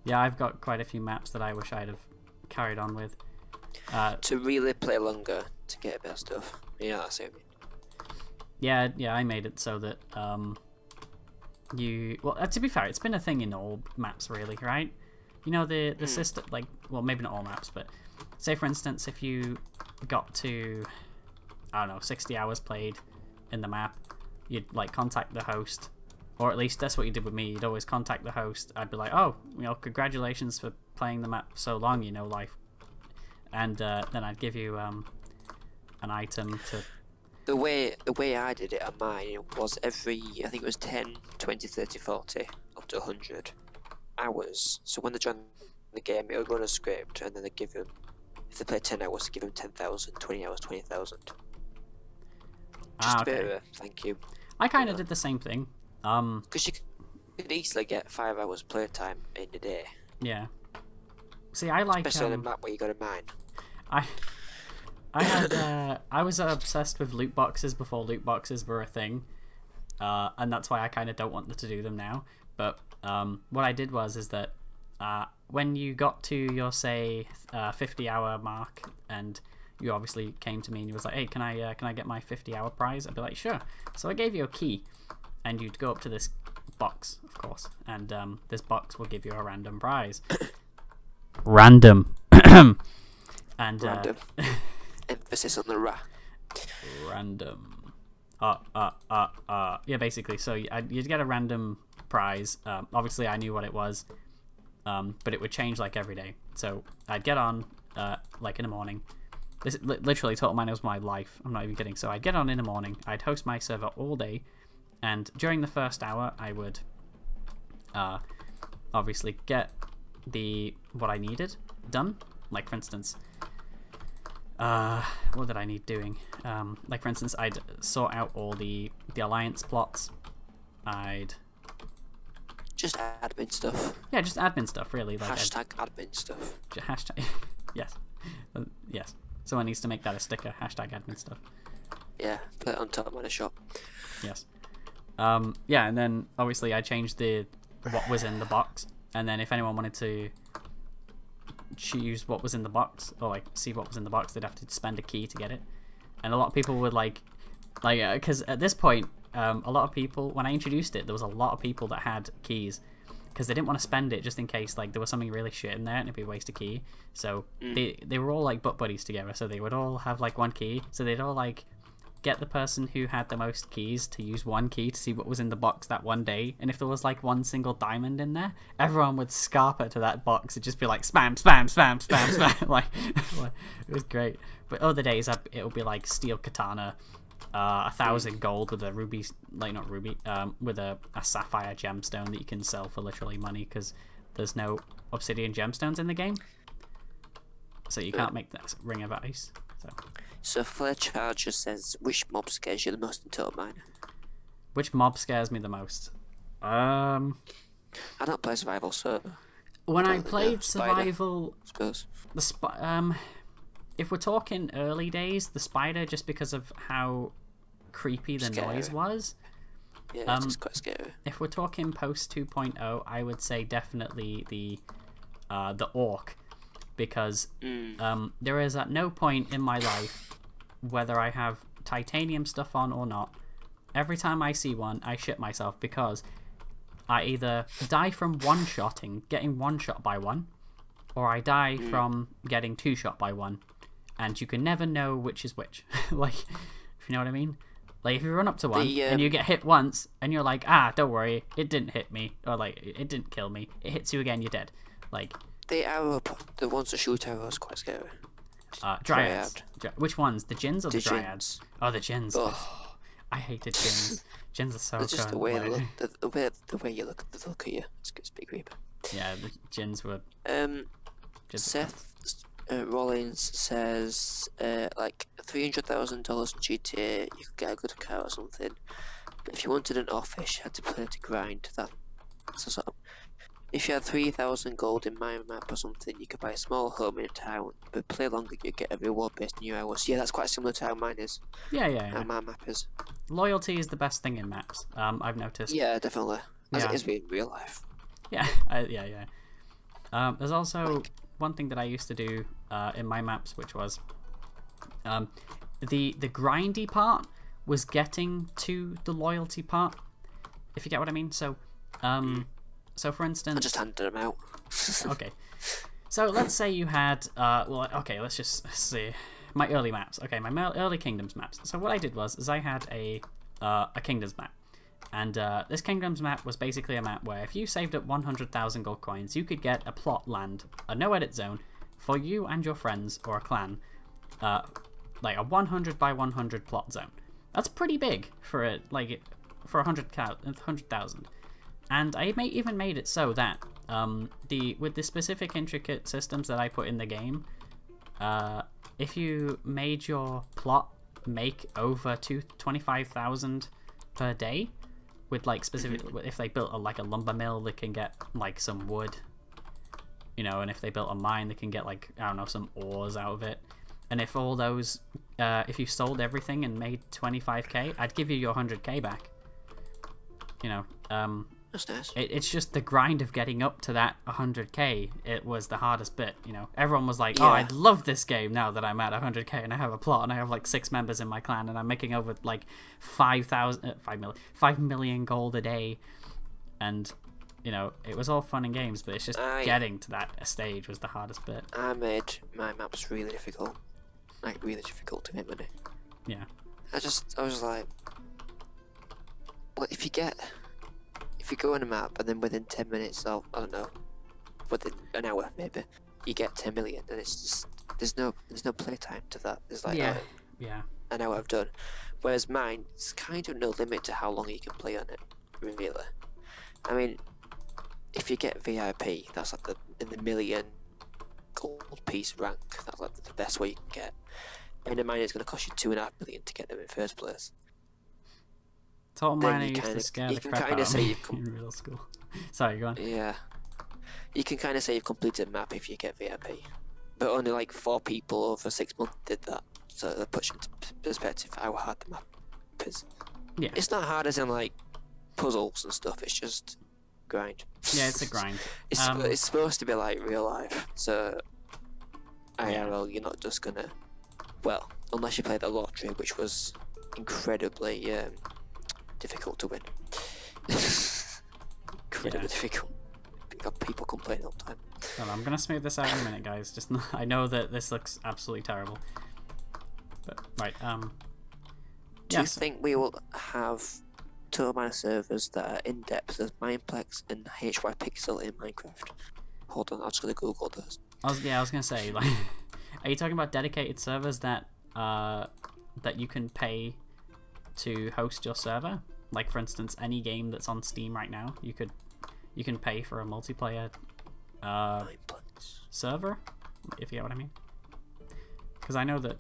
Yeah, I've got quite a few maps that I wish I'd have carried on with. To really play longer to get a bit of stuff. Yeah, that's it. Yeah, I made it so that to be fair, it's been a thing in all maps really, right? You know, the system, like, well, maybe not all maps, but say for instance, if you got to, I don't know, 60 hours played in the map, you'd like contact the host, or at least that's what you did with me. You'd always contact the host. I'd be like, oh, you know, congratulations for playing the map so long, you know, life. And then I'd give you an item to... The way I did it on mine was every, I think it was 10, 20, 30, 40, up to 100 hours. So when they join the game, it would run a script, and then they give them, if they play 10 hours, they give them 10,000, 20 hours, 20,000. Just a bit of a thank you. I kind of did the same thing. Because you could easily get 5 hours playtime in a day. Yeah. See, I like... Especially on a map where you got a mine. I was obsessed with loot boxes before loot boxes were a thing, and that's why I kind of don't want to do them now. But what I did is that when you got to your, say, 50-hour mark, and you obviously came to me and you was like, hey, can I get my 50-hour prize? I'd be like, sure. So I gave you a key, and you'd go up to this box, of course, and this box will give you a random prize. Random. And random. Emphasis on the ra. Random. Yeah, basically. So you'd get a random prize. Obviously, I knew what it was, but it would change like every day. So I'd get on like in the morning. This literally Total Mine was my life. I'm not even kidding. So I'd get on in the morning. I'd host my server all day, and during the first hour, I would obviously get what I needed done. Like for instance, what did I need doing? Like for instance, I'd sort out all the alliance plots. I'd just admin stuff. Yeah, just admin stuff, really. Like hashtag admin stuff. Hashtag yes, yes. Someone needs to make that a sticker. Hashtag admin stuff. Yeah, put it on top of my shop. Yes. Yeah, and then obviously I changed what was in the box, and then if anyone wanted to choose what was in the box, or like see what was in the box, they'd have to spend a key to get it. And a lot of people would like because at this point a lot of people, when I introduced it, there was a lot of people that had keys because they didn't want to spend it just in case like there was something really shit in there and it'd be a waste of key. So they were all like butt buddies together, so they would all have like one key, so they'd all like get the person who had the most keys to use one key to see what was in the box that one day, and if there was like one single diamond in there, everyone would scarper to that box. It'd just be like spam, spam, spam, spam, spam. like it was great. But other days it would be like steel katana, 1,000 gold with a ruby, like not ruby, with a sapphire gemstone that you can sell for literally money because there's no obsidian gemstones in the game, so you can't make that ring of ice. So Flare Charger says, which mob scares you the most in Total Mine? Which mob scares me the most? I don't play survival, so when I played survival, spider, the if we're talking early days, the spider, just because of how creepy the noise was. Yeah, it's quite scary. If we're talking post 2.0, I would say definitely the orc, because there is at no point in my life, whether I have titanium stuff on or not, every time I see one, I shit myself, because I either die from getting one shot by one, or I die from getting two shot by one, and you can never know which is which. Like, if you know what I mean. Like, if you run up to one and you get hit once, and you're like, don't worry, it didn't hit me, or like, it didn't kill me, it hits you again, you're dead. Like, the ones that shoot arrows, quite scary. Dryads. Which ones? The Djinns or the Dryads? Djinns. Oh, the Djinns. Oh, I hated Djinns. Djinns are so good. Just the way they look. The way you look at you, it's a bit creepy. Yeah, the Djinns were. Seth Rollins says like $300,000 in GTA, you could get a good car or something. But if you wanted an office, you had to play to grind. That's a sort of If you had 3,000 gold in my map or something, you could buy a small home in a town, but play longer you get a reward based on your hours. Yeah, that's quite similar to how mine is. Yeah. How my map is. Loyalty is the best thing in maps. I've noticed. Yeah, definitely. As Yeah. it is in real life. Yeah, yeah. There's also one thing that I used to do in my maps, which was the grindy part was getting to the loyalty part. If you get what I mean. So, so for instance, I just handed them out. okay. So let's say you had well, okay, let's just see my early maps. Okay, my early kingdoms maps. So what I did was I had a kingdoms map. And this kingdoms map was basically a map where if you saved up 100,000 gold coins, you could get a plot land, a no edit zone, for you and your friends or a clan, like a 100 by 100 plot zone. That's pretty big for a for 100,000. And I even made it so that with the specific intricate systems that I put in the game, if you made your plot make over 25,000 per day. With like specific, if they built like a lumber mill, they can get like some wood, you know, and if they built a mine, they can get like, I don't know, some ores out of it. And if all those, if you sold everything and made 25k, I'd give you your 100k back. You know, That's nice. it's just the grind of getting up to that 100k. It was the hardest bit, you know. Everyone was like, Yeah. "Oh, I love this game now that I'm at 100k and I have a plot and I have like 6 members in my clan and I'm making over like 5 million gold a day." And you know, it was all fun and games, but it's just getting to that stage was the hardest bit. I made my maps really difficult, like really difficult to make money. Yeah. I was like, well, if you go on a map and then within 10 minutes of, I don't know, within an hour maybe, you get 10 million, and it's just there's no playtime to that. There's like Yeah. an hour I've done, whereas mine, it's kind of no limit to how long you can play on it. Really, I mean, if you get VIP, that's like in the million gold piece rank. That's like the best way you can get. And mine is going to cost you 2.5 million to get them in first place. Total Then Miner you used to kinda- scare you the can crap kinda out of say me you've in middle school. Sorry, go on. Yeah, you can kind of say you've completed a map if you get VIP, but only like 4 people over 6 months did that. So that puts into perspective how hard the map is. Yeah. It's not hard as in like puzzles and stuff. It's just grind. Yeah, it's a grind. It's supposed to be like real life. So IRL, you're not just gonna, well, unless you play the lottery, which was incredibly difficult to win. Incredibly difficult. Got people complaining all the time. Well, I'm gonna smooth this out in a minute, guys. Just I know that this looks absolutely terrible. But right, Do you think we will have total Miner servers that are in depth as Mineplex and HY Pixel in Minecraft? Hold on, I'm just gonna Google those. I was gonna say, like, are you talking about dedicated servers that that you can pay to host your server? Like, for instance, any game that's on Steam right now, you can pay for a multiplayer Mineplex. server, if you get what I mean. Because I know that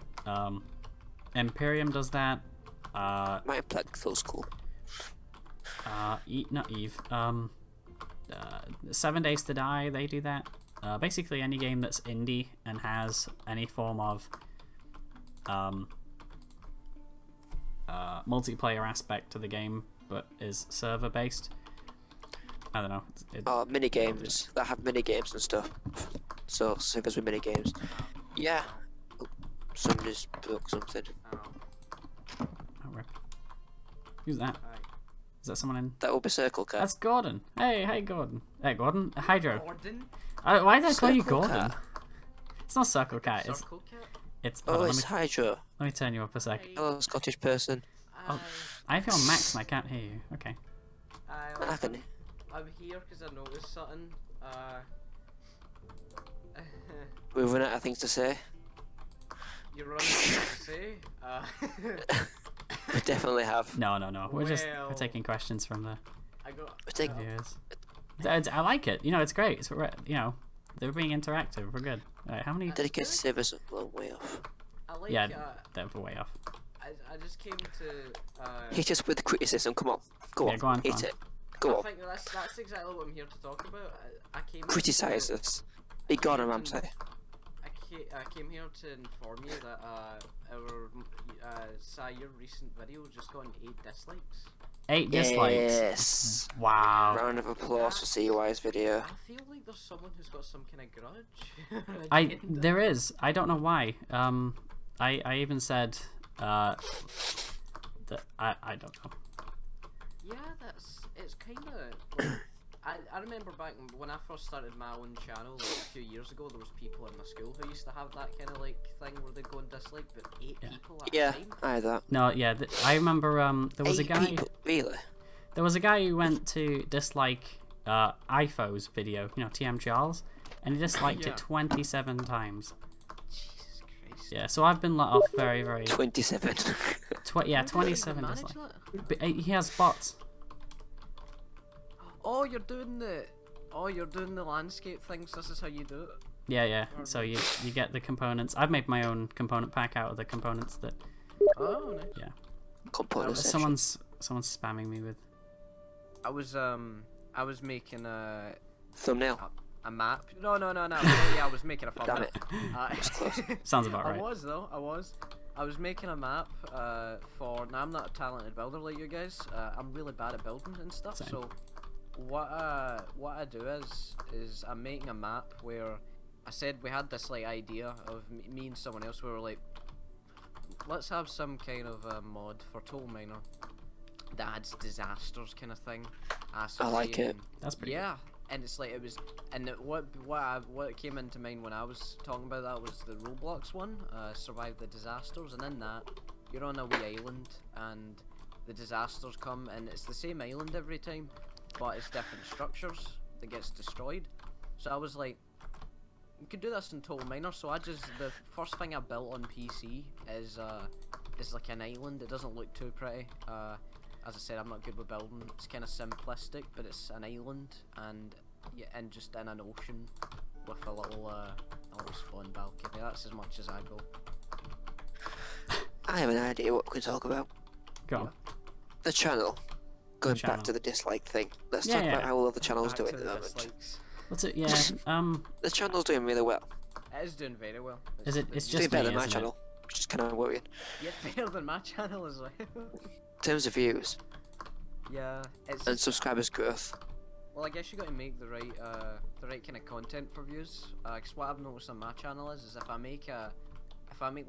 Imperium does that. Mineplex feels cool. Not Eve. 7 Days to Die, they do that. Basically, any game that's indie and has any form of multiplayer aspect to the game, but is server based. I don't know. Mini games that have mini games and stuff. So servers with mini games. Yeah. Oh, somebody just broke something. Oh, rip. Who's that? Hi. Is that someone in? That will be Circle Cat. That's Gordon. Hey, Gordon. Hey, Gordon. Hydro. Gordon? Why did I call you Circle Gordon? Cat. It's not Circle Cat. Circle Cat? It's. Oh, hold on, it's Hydro. let me turn you up a sec. Hello, Scottish person. Oh, I have you on max and I can't hear you. Okay. I can. I'm here because I noticed something. We've run out of things to say. You're running to say. We definitely have. No. We're Well- taking questions from the I got. We take. viewers. I like it. You know, it's great. It's, you know, they're being interactive. We're good. All right, how many? Dedicated servers a long way off. I like. Yeah, they're way off. I just came to. Hit us with criticism. Come on. Go Yeah, on. go on, Hit go on. it. Go I on. think that's exactly what I'm here to talk about. I came here Criticise to- us. Be gone, Ramsey. I came here to inform you that our Sai, your recent video just got 8 dislikes. 8 dislikes. Yes. Wow. Round of applause for CUI's video. I feel like there's someone who's got some kind of grudge. There is. I don't know why. I even said that I don't know. Yeah, it's kind of. I remember back when I first started my own channel like, a few years ago. There was people in my school who used to have that kind of like thing where they'd go and dislike, but 8 people at Yeah, a time. I had that. No, yeah, I remember there was 8 a guy. people, really? There was a guy who went to dislike IFO's video, you know, TM Charles, and he disliked Yeah. it 27 times. Jesus Christ. Yeah, so I've been let off very, very. 27. Yeah, How do you 27 manage dislikes. that? But he has bots. Oh, you're doing the landscape things. This is how you do it. Yeah, yeah. So you get the components. I've made my own component pack out of the components that Oh, nice. yeah. Component section. Someone's spamming me with. I was making a Thumbnail. map. No. Yeah, I was making a Damn thumbnail. it. Sounds about right. I was making a map for. Now I'm not a talented builder like you guys. I'm really bad at building and stuff. Same. So what I do is I'm making a map where I said we had this like idea of me and someone else. We were like, let's have some kind of mod for Toll Miner that adds disasters kind of thing. I like it. That's pretty. Yeah, and it's like it was, and what came into mind when I was talking about that was the Roblox one, survive the disasters, and in that you're on a wee island and the disasters come and it's the same island every time, but it's different structures that gets destroyed. So I was like, you could do this in Total Miner. So the first thing I built on PC is like an island. It doesn't look too pretty. As I said, I'm not good with building. It's kind of simplistic, but it's an island and just in an ocean with a little spawn balcony. That's as much as I go. I have an idea what we can talk about. Go on. The channel. Going channel. back to the dislike thing. Let's Yeah, talk yeah. about how well the channel's Back doing to at the the moment. dislikes. What's it? Yeah. The channel's doing really well. It is doing very well. Is it? It's It's doing just better me, than my isn't it? channel, which is kind of worrying. Yeah, better than my channel as well. In terms of views Yeah, it's and subscribers growth. well, I guess you got to make the right kind of content for views. 'Cause what I've noticed on my channel is if I make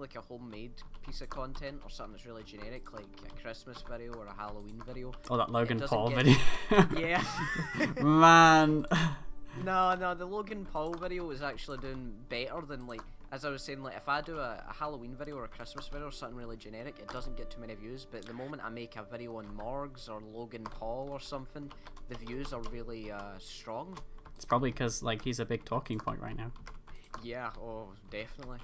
like a homemade piece of content or something that's really generic, like a Christmas video or a Halloween video. Oh, that Logan doesn't Paul get- video. Yeah. Man. No, the Logan Paul video is actually doing better than like, as I was saying, like if I do a Halloween video or a Christmas video or something really generic, it doesn't get too many views, but the moment I make a video on Morgs or Logan Paul or something, the views are really strong. It's probably because like he's a big talking point right now. Yeah, oh, definitely.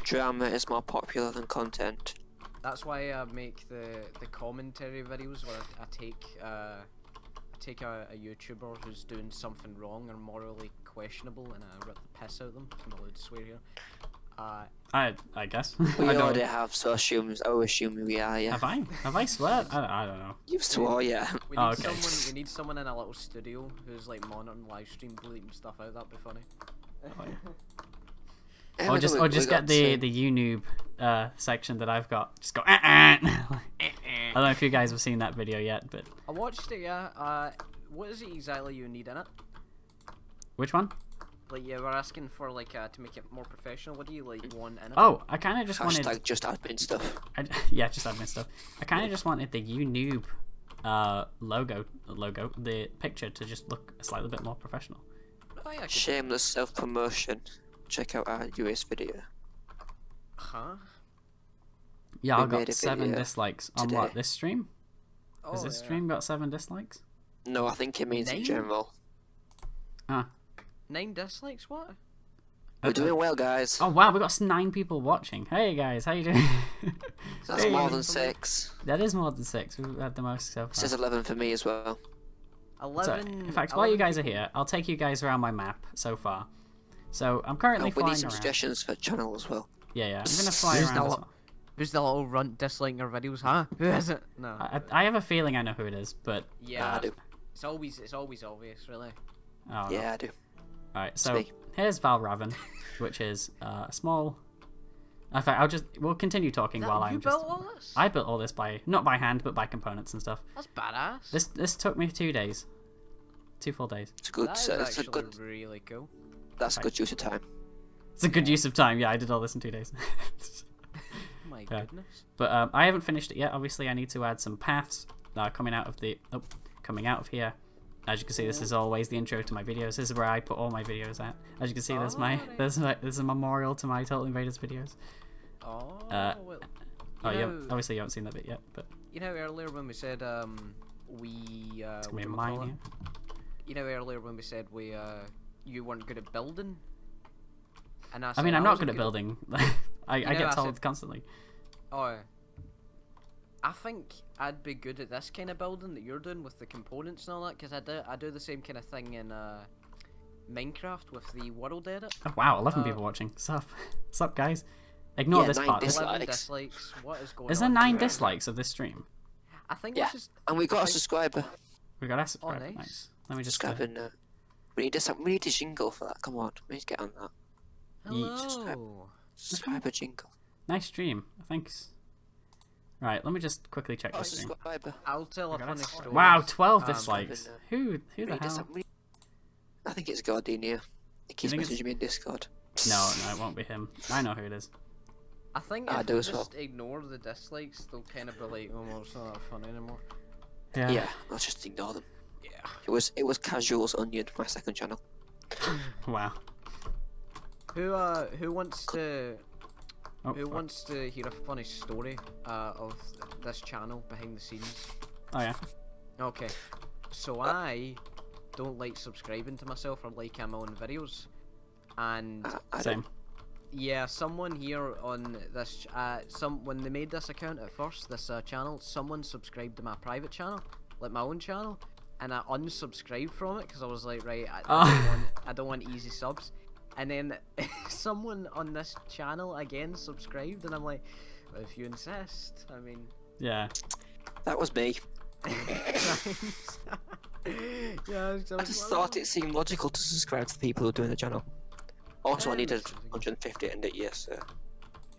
Drama is more popular than content. That's why I make the commentary videos where I take a YouTuber who's doing something wrong or morally questionable and I rip the piss out of them. I'm allowed to swear here. I guess. We I don't- already have, so assume we are, yeah. Have I? Have I swear? I don't know. You've swore, yeah. We Oh, need okay. we need someone in a little studio who's like monitoring live stream, bleeping stuff out. That'd be funny. Or just get the YouTube section that I've got. Just go. I don't know if you guys have seen that video yet, but I watched it. Yeah. What is it exactly you need in it? which one? Like, yeah, we're asking for like to make it more professional. What do you like want in it? Oh, I kind of just wanted. Hashtag just admin stuff. Yeah, just admin stuff. I kind of just wanted the YouTube logo, the picture to just look a slightly bit more professional. Oh, yeah, I could- Shameless self-promotion. Check out our US video. Huh? Yeah, We I got made a 7 video dislikes on today. what, this stream? Oh, Has this yeah. stream got 7 dislikes? No, I think it means in 9? general. Ah. 9 dislikes? What? We're doing well, guys. Oh wow, we got 9 people watching. Hey guys, how you doing? That's Hey. more than 6. That is more than 6. We've had the most so It far. says 11 for me as well. 11. So, in fact, while you guys are here, I'll take you guys around my map so far. So I'm currently Oh, we flying need some around. suggestions for channel as well. Yeah, yeah. I'm gonna fly Who's around. the as lo- well. Who's the little runt disliking our videos, huh? Who is it? No. I have a feeling I know who it is, but Yeah. I do. It's always obvious, really. Oh, Yeah, I do. Alright, so me. here's Valraven, which is a small. In fact, we'll continue talking while I'm You just. built all this? I built all this not by hand, but by components and stuff. That's badass. This took me 2 days, 2 full days. It's a good. That is It's a actually good. really cool. That's a good use of time. It's a good use of time. Yeah, I did all this in 2 days. My Yeah. goodness. But I haven't finished it yet. Obviously, I need to add some paths coming out of here. As you can see, this is always the intro to my videos. This is where I put all my videos at. As you can see, there's a memorial to my Total Invaders videos. Oh, well. Obviously you haven't seen that bit yet, but You know, earlier when we said it's gonna be mine here. You know, earlier when we said you weren't good at building, and I mean, I'm not good wasn't at building. I get told constantly. Oh, I think I'd be good at this kind of building that you're doing with the components and all that, because I do the same kind of thing in Minecraft with the world edit. Oh, wow, 11 people watching. Sup, guys? Ignore this 9 part. dislikes. 11 dislikes. What is going on? Is there 9 here? dislikes of this stream? I think Yeah, it's just. and we got a subscriber. We got a subscriber. nice. Nice. Let me just. Subscribing. We need a jingle for that. Come on, we need to get on that. Hello. Subscriber jingle. Nice stream. Thanks. Right, let me just quickly check this stream. Subscriber. I'll tell a got funny it. story. Wow, 12 Um, dislikes. Who the hell? I think it's Gardenia. He keeps think it's- messaging me in Discord. No, it won't be him. I know who it is. I think I if do we as well. just ignore the dislikes, they'll kind of be like, oh, well, it's not that fun anymore. Yeah, I'll just ignore them. Yeah. It was Casuals Onion, my second channel. Wow. Who wants to Oh, who fuck. wants to hear a funny story of this channel behind the scenes? Oh yeah. Okay, so I don't like subscribing to myself or liking my own videos, and I Same. yeah, someone here on this when they made this account at first, this channel, someone subscribed to my private channel, like my own channel, and I unsubscribed from it because I was like, right, I don't want easy subs. And then someone on this channel again subscribed, and I'm like, well, if you insist, I mean. Yeah. That was me. Yeah, I just thought it seemed logical to subscribe to the people who are doing the channel. Also, I needed 150 and yes.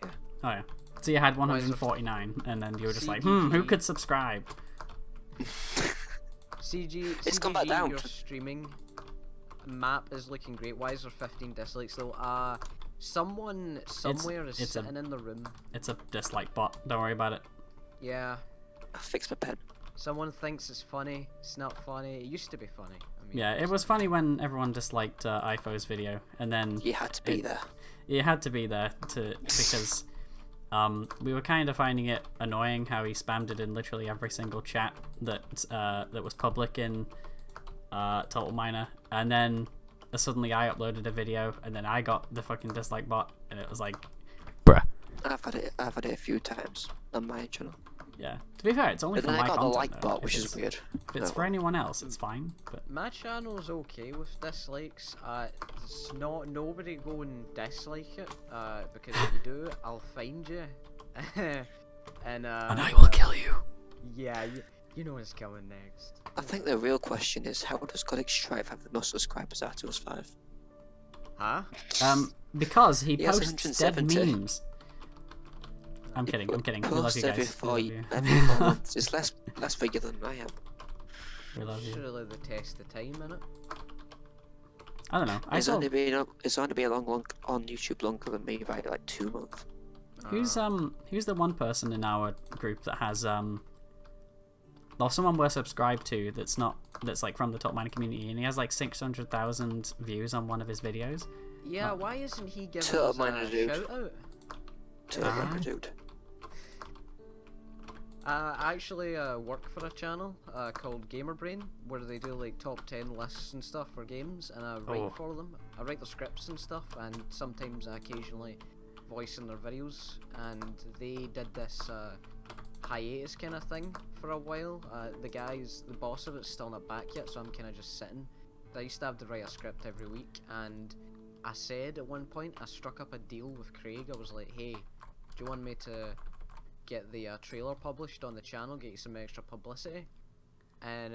Oh yeah. So you had 149, and then you were just like, who could subscribe? It's come back down. Your streaming map is looking great. Why is there 15 dislikes though? Someone somewhere is sitting in the room. It's a dislike bot. Don't worry about it. Yeah. I fixed my pen. Someone thinks it's funny. It's not funny. It used to be funny. I mean, Yeah, it was funny when everyone disliked IFO's video, and then You had to be there. you had to be there because we were kind of finding it annoying how he spammed it in literally every single chat that was public in Total Miner, and then suddenly I uploaded a video, and then I got the fucking dislike bot, and it was like, bruh. I've had it a few times on my channel. Yeah. To be fair, it's only But for then I my got the content, like though. bot, which If is weird. If it's for anyone else, it's fine. But my channel's okay with dislikes. It's not nobody go and dislike it. Because if you do, I'll find you. and I will kill you. Yeah, you know what's coming next. I think the real question is, how does Codec Strive have the most subscribers out of us 5? Huh? Because he has posts dead 170. memes. I'm kidding. We love you Post every guys. We 4 love you. every 4 months. It's less figure than I am. We love you. Surely they test the time in it. I don't know. It's only been on YouTube longer than me by like 2 months. Who's the one person in our group that has or someone we're subscribed to that's like from the Top Miner community, and he has like 600,000 views on one of his videos. Yeah, why isn't he giving Total us Miner a dude. shout out? Dude. I actually work for a channel called Gamerbrain, where they do like top 10 lists and stuff for games, and I write for them. I write the scripts and stuff, and sometimes I occasionally voice in their videos. And they did this hiatus kind of thing for a while. The boss of it's still not back yet, so I'm kind of just sitting. I used to have to write a script every week, and I said at one point, I struck up a deal with Craig. I was like, hey, do you want me to get the trailer published on the channel, get you some extra publicity? And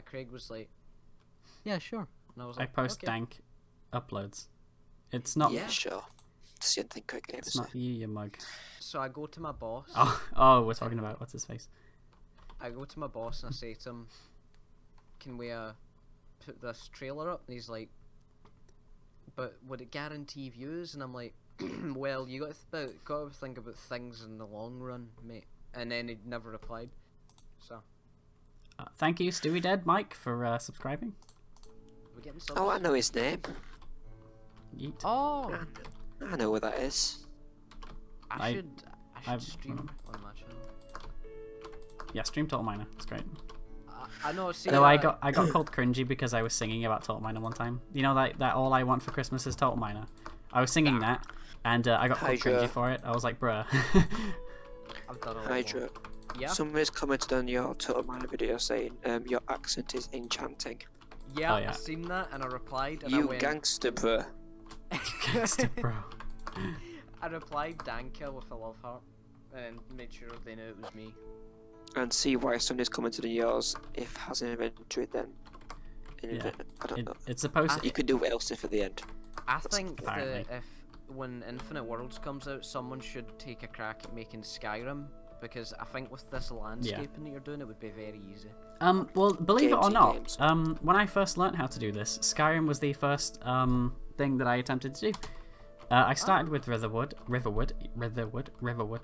Craig was like, "Yeah, sure." And I was I like, post okay. dank uploads. It's not. Yeah, sure. It's the only thing Craig ever It's say. not you, you mug. So I go to my boss. Oh, we're talking about what's his face. I go to my boss and I say to him, "Can we put this trailer up?" And he's like, "But would it guarantee views?" And I'm like, "Well, you got to think about things in the long run, mate." And then he never replied. So Thank you, Stewie Dead Mike, for subscribing. we're getting subs. Oh, I know his name. Yeet. Oh, I know where that is. I should I've- stream on my channel. Yeah, stream Total Miner. It's great. I know. See, Though I got called cringy because I was singing about Total Miner one time. You know that all I want for Christmas is Total Miner. I was singing that, and I got called Hydra. cringy for it. I was like, bruh. I've done a lot Hydra. more. Yeah. Somebody's commented on your Total Miner video saying your accent is enchanting. Yeah, Oh, yeah. I seen that and I replied and I You went. gangster, bro. Gangster, bro. I replied Danka with a love heart and made sure they knew it was me. And see why somebody's commented on yours if has an inventory then. Yeah. I don't know. It's supposed to. You could do else if at the end. I think that Apparently. if when Infinite Worlds comes out, someone should take a crack at making Skyrim, because I think with this landscaping that you're doing, it would be very easy. Well, believe it or Games not, and games. when I first learnt how to do this, Skyrim was the first thing that I attempted to do. I started with Riverwood.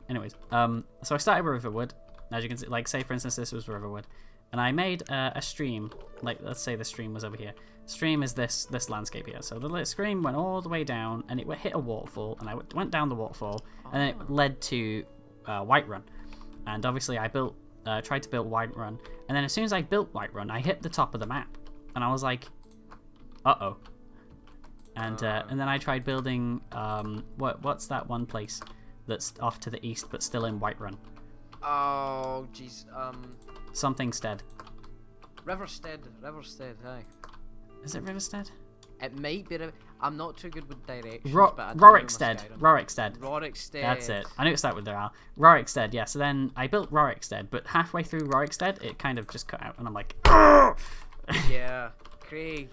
Anyways, so I started with Riverwood. As you can see, like, say for instance, this was Riverwood, and I made a stream. Like, let's say the stream was over here. Stream is this landscape here. So the stream went all the way down, and it hit a waterfall, and I went down the waterfall, and then it led to Whiterun. And obviously, I tried to build Whiterun, and then as soon as I built Whiterun, I hit the top of the map, and I was like, uh-oh. And then I tried building what's that one place that's off to the east but still in Whiterun? Oh, jeez. Something Stead. Riverstead, aye. Is it Riverstead? It might be. I'm not too good with directions, but I do know my Rorikstead. Skyrim. Rorikstead. Rorikstead. That's it. I knew it started with the R. Rorikstead, yeah. So then I built Rorikstead, but halfway through Rorikstead, it kind of just cut out, and I'm like, Yeah, Craig,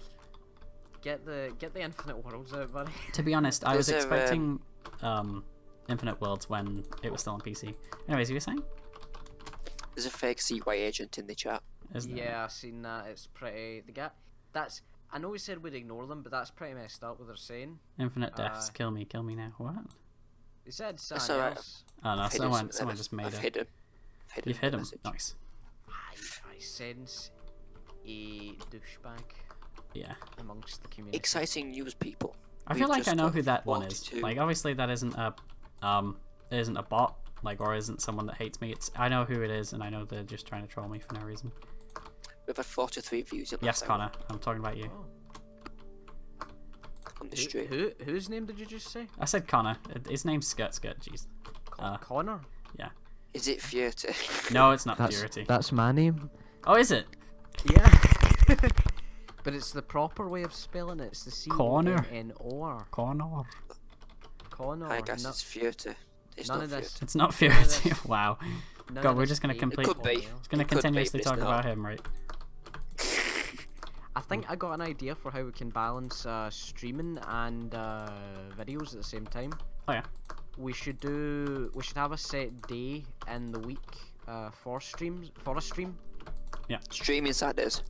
get the Infinite Worlds out, buddy. To be honest, I was There's a, expecting Infinite Worlds when it was still on PC. Anyways, you were saying? There's a fake CY agent in the chat. Isn't there? Yeah, I've seen that. It's pretty. The guy. That's. I know we said we'd ignore them, but that's pretty messed up what they're saying. Infinite deaths, kill me now. What? They said That's something alright. else. Oh no, I've hidden someone some- just made I've it. hidden. You've hit the him. message. Nice. I sense a douchebag Yeah. amongst the community. Exciting news, people. I We've feel like I just know got who that one is. 42. Like, obviously that isn't a bot, like, or isn't someone that hates me. It's I know who it is, and I know they're just trying to troll me for no reason. We've had 43 views in Yes, last hour Connor, I'm talking about you. Oh. on the stream. Whose name did you just say? I said Connor. His name's Skirt. Jeez. Connor. Yeah. Is it Fiat? No, it's not Purity. That's my name. Oh, is it? Yeah. But it's the proper way of spelling it. It's the Connor. C-O-N-N-O-R. Connor. Connor. Hi guys, no- it's Fiat. It's none not of this. Fiat. It's not None of Purity. this- Wow. none God, of we're this just gonna fake complete. It could be. Connor. Just gonna It could be, continuously but it's talk about not. him, right? I think I got an idea for how we can balance streaming and videos at the same time. Oh yeah. We should have a set day in the week for a stream. Streaming Saturdays.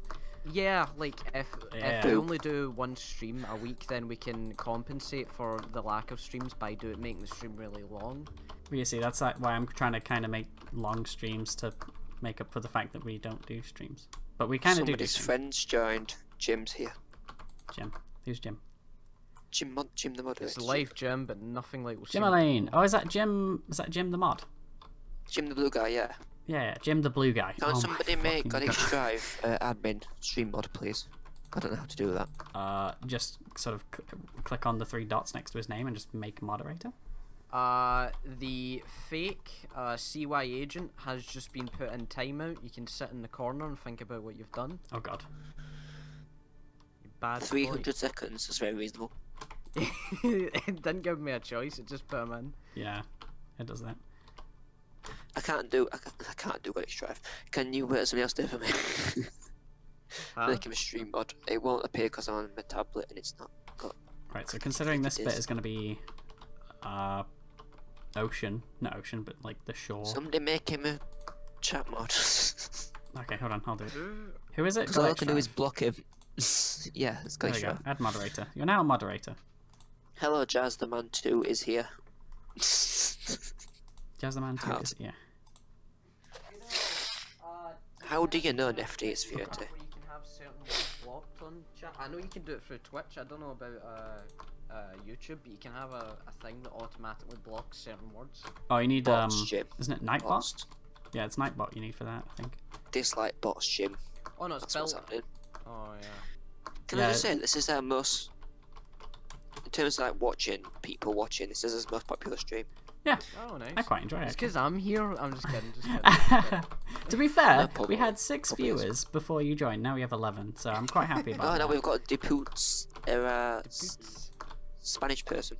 Yeah, like if Yeah. we only do one stream a week, then we can compensate for the lack of streams by making the stream really long. Well, you see, that's like why I'm trying to kind of make long streams to make up for the fact that we don't do streams. But we kind of do Somebody's streams. friends joined. Jim's here. Jim. Who's Jim? Jim the moderator. It's live Jim, but nothing like we'll see. Jim Elaine. Oh, is that Jim? Is that Jim the mod? Jim the blue guy, yeah. Yeah, Jim the blue guy. Can Oh my somebody make fucking Goddess Drive admin stream mod, please? I don't know how to do that. God. Just sort of click on the 3 dots next to his name and just make moderator. The fake CY agent has just been put in timeout. You can sit in the corner and think about what you've done. Oh god. You bad 300 seconds is very reasonable. boy. It didn't give me a choice. It just put him in. Yeah, it does that. I can't do Goddess Drive. Can you somebody else do it for me? Huh? Make him a stream mod. It won't appear because I'm on my tablet and it's not got. Right, so considering this bit is going to be ocean, not ocean, but like the shore. Somebody make him a chat mod. Okay, hold on, I'll do it. Who is it? Because all I can do is block him. Yeah, it's There we go. Add moderator. You're now a moderator. Hello, Jazz the Man 2 is here. Jazz the Man 2 is, yeah. How do you know Nefty is Fury? You can have certain words blocked on chat. I know you can do it through Twitch. I don't know about YouTube, but you can have a thing that automatically blocks certain words. Oh, you need Bots, Jim. isn't it Nightbot? Bots. Yeah, it's Nightbot you need for that, I think. Dislike bots, Jim. Oh no, it's That's what's built. happening. Oh yeah. Can I just say, this is our most, in terms of like watching, people watching, this is his most popular stream. Yeah, Oh nice. I quite enjoy It's it. because I'm here. I'm just kidding. Just kidding. To be fair, probably- we had 6 probably is. viewers before you joined, now we have 11, so I'm quite happy about Oh, that. now we've got Deputs, Boots. Spanish person,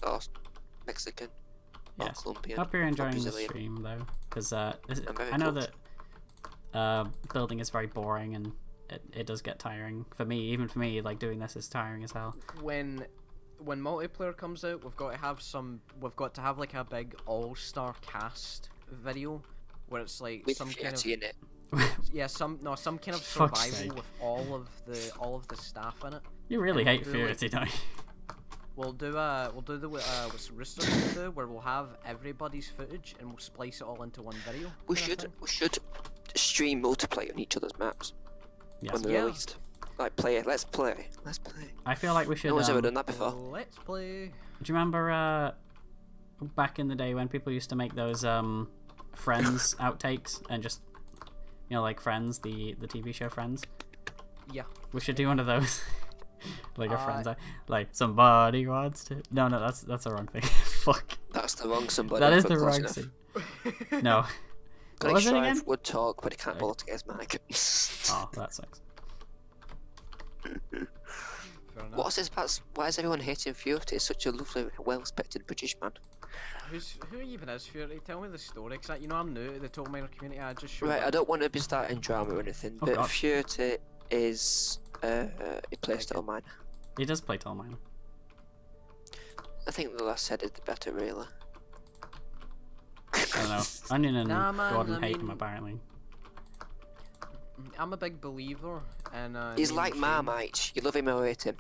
or Mexican, or Yes. Colombian, Hope you're or enjoying the Brazilian. stream though, because I'm very I know cooked. that building is very boring and it does get tiring for me. Even for me, like doing this is tiring as hell. When multiplayer comes out, we've got to have some. We've got to have like a big all-star cast video where it's like With some kind of Fury in it. some kind of Fuck's survival sake. with all of the staff in it. You really And we'll hate do, Purity, don't you? We'll do the what Rooster will do, where we'll have everybody's footage and we'll splice it all into one video. We kinda should thing. stream multiplayer on each other's maps Yes. when they're Yeah. released. Like let's play. I feel like we should. No one's ever done that before. Let's play. Do you remember back in the day when people used to make those Friends outtakes and just like Friends, the TV show Friends? Yeah. We should do one of those. Like a Friends, like somebody wants to. No, that's the wrong thing. Fuck. That's the wrong somebody. That is but the close wrong enough. thing. No. What Like was it Strive again? would talk, but he can't ball to get his mic. Oh, that sucks. Fair enough. What's this about? Why is everyone hating Fury? He's such a lovely, well-respected British man. Who even is Fury? Tell me the story, cause I'm new to the Total Minor community. I just showed Right, up. I don't want to be starting drama or anything, Oh, but God. Fury is he plays Total Mine. He does play Tall Miner. I think the less said is the better, really. I don't know. Onion and Nah, man, Gordon I hate him mean- apparently. I'm a big believer in. He's Neil like Shane. Marmite. You love him or hate him.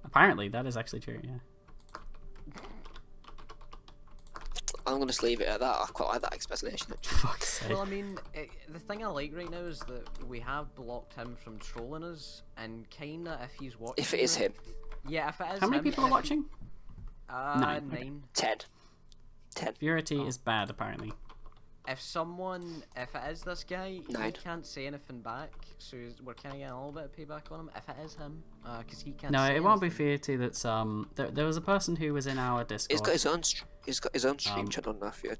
Apparently, that is actually true. Yeah. I'm gonna just leave it at that. I quite like that explanation. Fuck's sake. Well, I mean, the thing I like right now is that we have blocked him from trolling us, and kinda if he's watching. If it is him, Yeah, if it is How many him, people are if watching? Nine. Nine, okay. 10. 10. Purity is bad apparently. If it is this guy, he 9. can't say anything back, so we're kind of getting a little bit of payback on him. If it is him, because he can't. No, say it won't be anything. Purity. That's There was a person who was in our Discord. He's got his own. He's got his own stream Um, channel now. Fury.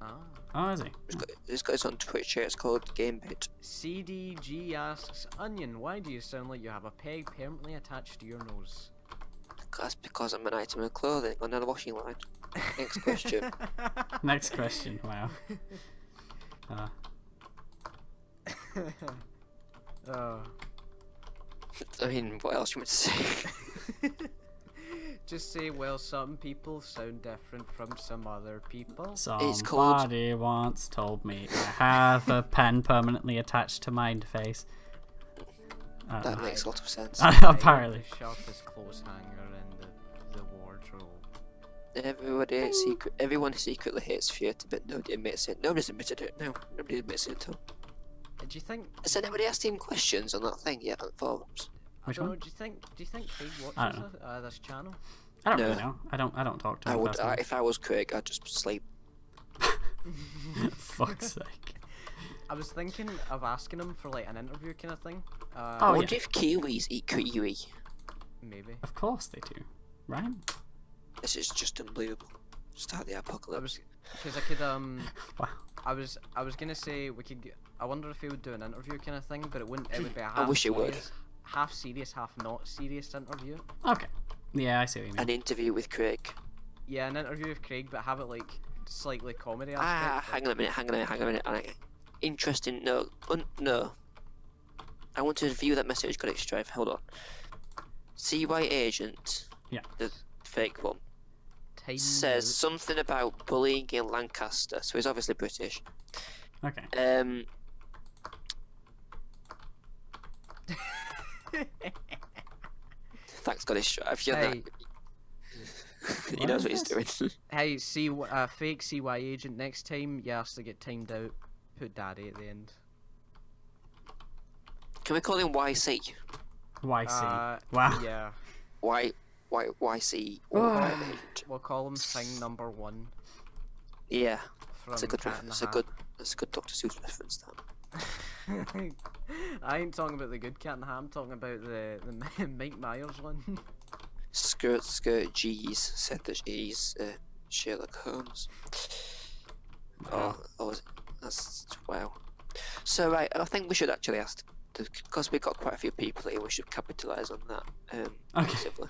Ah. Oh, is he? He's got his own Twitch here. It's called GameBit. CDG asks, Onion, why do you sound like you have a peg permanently attached to your nose? That's because I'm an item of clothing on the washing line. Next question. Next question. Wow. Oh. I mean, what else you want to say? Just say, well, some people sound different from some other people. It's called- Somebody once told me I have a pen permanently attached to my face. That makes a lot of sense. Apparently. The sharpest clothes hanger in the wardrobe. Everyone secretly hates Fury, but nobody admits it. Nobody's admitted it. No, nobody admits it at all. Do you think? Has anybody asked him questions on that thing yet on forums? Which I don't one? know, do you think Craig I don't watches this channel? I don't No. really know. I don't talk to I him would. personally. If I was Craig, I'd just sleep. Fuck's sake. I was thinking of asking him for like an interview kind of thing. I Oh, wonder yeah. if Kiwis eat kiwi. Maybe. Of course they do. Right? This is just unbelievable. Start the I apocalypse. was, because I could Wow. I was gonna say we could. I wonder if he would do an interview kind of thing, but it wouldn't. It would be a half I wish he would. serious, half serious, half not serious interview. Okay. Yeah, I see what you mean. An interview with Craig. Yeah, an interview with Craig, but have it like slightly comedy Ah, aspect. hang on a minute. Interesting. No, no. I want to view that message. Got it, Strive. Hold on. CY agent. Yeah. The fake one. Time Says something about bullying in Lancaster. So he's obviously British. Okay. Thanks, got his Strive. You're Hey. that. He knows what he's doing. Hey, fake CY agent. Next time you ask to get timed out, put daddy at the end. Can we call him YC? YC. Wow. Yeah. YC. We'll call him thing number 1. Yeah. From That's a good. Cat in the That's a Hat. good. That's a good Dr. Seuss reference. That. I ain't talking about the good Cat in the Hat. I'm talking about the Mike Myers one. Skirt G's said that he's Sherlock Holmes. Oh, that's wow. So right, I think we should actually ask, because we've got quite a few people here. We should capitalise on that. Okay. Massively.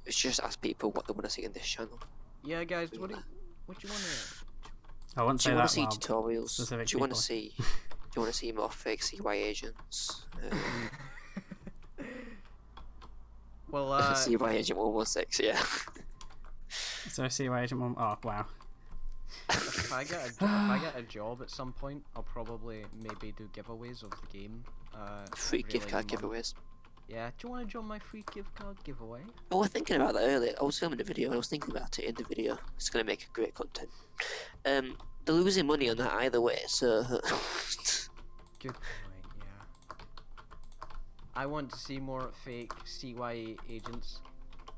We should just ask people what they want to see in this channel. Yeah, guys. What do you want to? I wouldn't Do say you that want to see while tutorials? specific Do you want people. to see? Do you want to see more fake CY agents? Well, CY agent 116, yeah. So CY agent 1. Oh wow. if I get a job at some point, I'll probably maybe do giveaways of the game. Free gift really card month. giveaways. Yeah, do you want to join my free gift card giveaway? I was thinking about that earlier. I was filming the video and I was thinking about it in the video. It's going to make great content. They're losing money on that either way, so... Good point, yeah. I want to see more fake CY agents.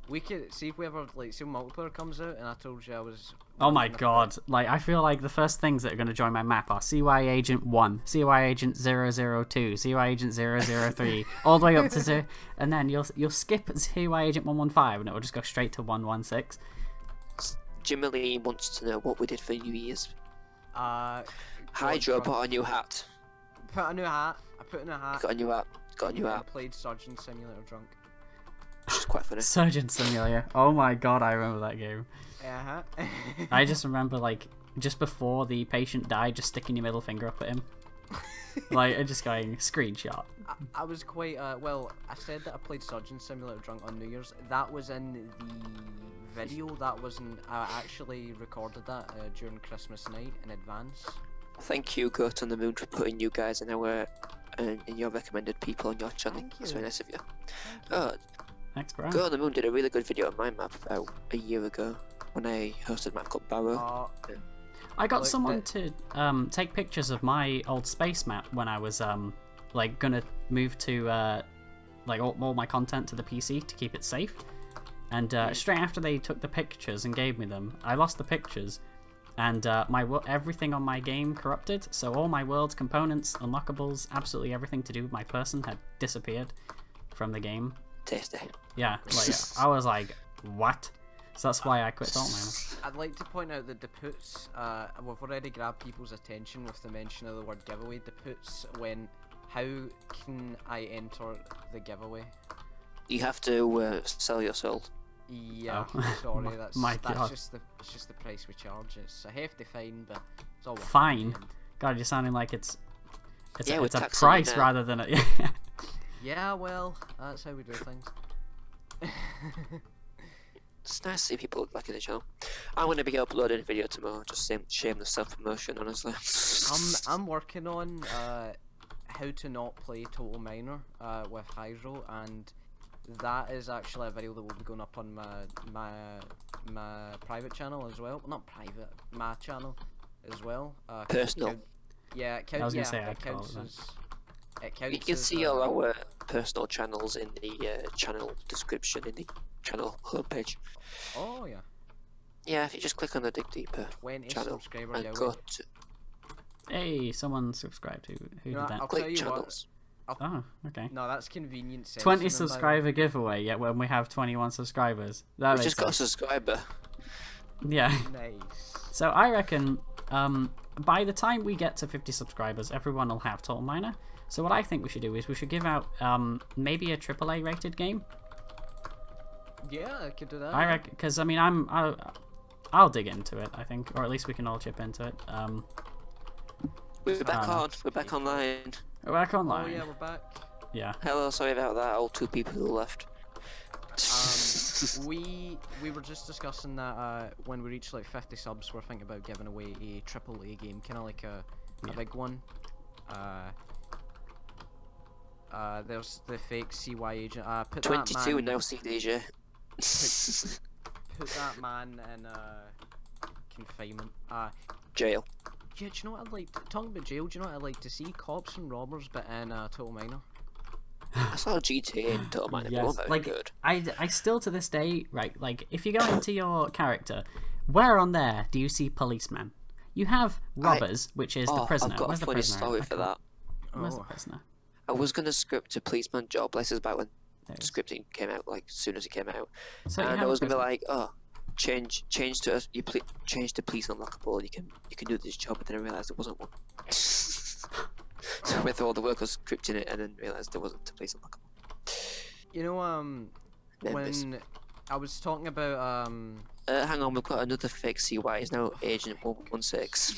We could see if we ever, like, see when multiplayer comes out and I told you I was... Oh my god. Like, I feel like the first things that are going to join my map are CY Agent 1, CY Agent 002, CY Agent 003, all the way up to 0, and then you'll skip CY Agent 115 and it will just go straight to 116. Jimmy Lee wants to know what we did for New Year's. Hydro drunk. bought a new hat. Put a new hat. I put in a hat. Got a new hat. Got a new and hat. played Surgeon Simulator drunk. Which is quite funny. Surgeon Simulator. Oh my god, I remember that game. Uh-huh. I just remember, like, just before the patient died, just sticking your middle finger up at him. Like, and just going, screenshot. I was quite, well, I said that I played Surgeon Simulator drunk on New Year's. That was in the video. That wasn't, I actually recorded that during Christmas night in advance. Thank you, Goat on the Moon, for putting you guys in our in your recommended people on your channel. Thank That's you. very nice of you. Thank you. Oh, Thanks, bro. Goat on the Moon did a really good video on my map about a year ago when I hosted a map called Barrow. I got Like someone that- to take pictures of my old space map when I was like gonna move to like all my content to the PC to keep it safe. And straight after they took the pictures and gave me them, I lost the pictures, and everything on my game corrupted. So all my world's components, unlockables, absolutely everything to do with my person had disappeared from the game. Tasty. Yeah, like I was like, what? So that's why I quit Salt Miner. I'd like to point out that the puts, we've already grabbed people's attention with the mention of the word giveaway. The puts when, how can I enter the giveaway? You have to sell your soul. Yeah, Oh. sorry, that's My God. it's just the price we charge. It's a hefty fine, but it's all worth it in Fine? the end. God, you're sounding like it's Yeah, a we're it's a taxing you price now. rather than a Yeah, well, that's how we do things. It's nice to see people liking the channel. I'm going to be uploading a video tomorrow, just shameless self-promotion, honestly. I'm working on how to not play Total Miner with Hydro, and that is actually a video that will be going up on my private channel as well. Well, not private, my channel as well. Personal. Yeah, it counts. I was gonna Yeah, say it I'd call counts it that. as. It counts You can as, see all our personal channels in the channel description in the channel homepage. Oh yeah, Yeah, if you just click on the Dig Deeper 20 channel subscriber and giveaway. go to Hey, someone subscribed. Who You know, did that? I'll tell click you channels. Oh, okay. No, that's convenient. 20 censoring, by the way. subscriber giveaway, yet when we have 21 subscribers. That We makes just got a sense. subscriber. Yeah. Nice. So I reckon by the time we get to 50 subscribers, everyone will have Total Miner. So what I think we should do is we should give out maybe a AAA rated game. Yeah, I could do that. I reckon, because I mean I'll dig into it, I think, or at least we can all chip into it. We're back Ah. on. We're back online. We're back Oh online. yeah, we're back. Yeah. Hello, sorry about that. All 2 people who left. We were just discussing that when we reach like 50 subs, we're thinking about giving away a AAA game, kind of like a big one. There's the fake CY agent. Put 22 that man, now, CDJ. put that man in confinement. Jail. Yeah, do you know what I'd like? Talking about jail, do you know what I'd like to see? Cops and robbers, but in Total Minor. I saw GTA and Total Minor, but it wasn't very like good. I still to this day, right? Like if you go into your character, where on there do you see policemen? You have robbers, which is the prisoner. I've got Where's a the funny prisoner? story for that. Where's the prisoner? I was gonna script a policeman job. This is back when There it is. scripting came out, like as soon as it came out, So you and have I a was gonna be prisoner. like, change to change to police unlockable. You can do this job, but then I realised there wasn't one. So with all the work, I was scripting it, and then realised there wasn't a police unlockable. You know, Members. when I was talking about Hang on, we've got another fake CY. He's now Agent 116.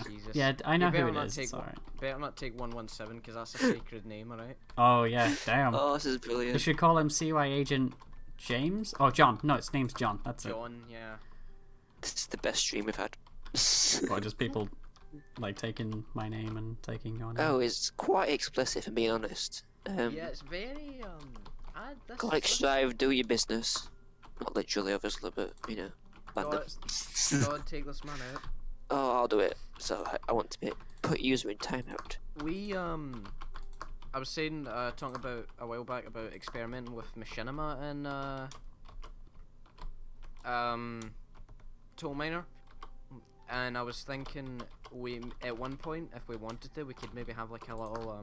Jesus. Yeah, I know You better who it not is. take It's alright. Better not take 117 because that's a sacred name, alright? Oh yeah, damn. Oh, this is You brilliant. should call him CY Agent James. Oh, John. No, his name's John. That's it. John, yeah. This is the best stream we've had. Or just people like taking my name and taking your name. Oh, it's quite explicit, if I'm being honest. Yeah, it's very Conic Strive, do your business. Not literally, obviously, but you know, God, God, take this man out. Oh, I'll do it. So I want to put user in timeout. We I was saying talking about a while back about experimenting with machinima and Tool Miner, and I was thinking we at one point, if we wanted to, we could maybe have like a little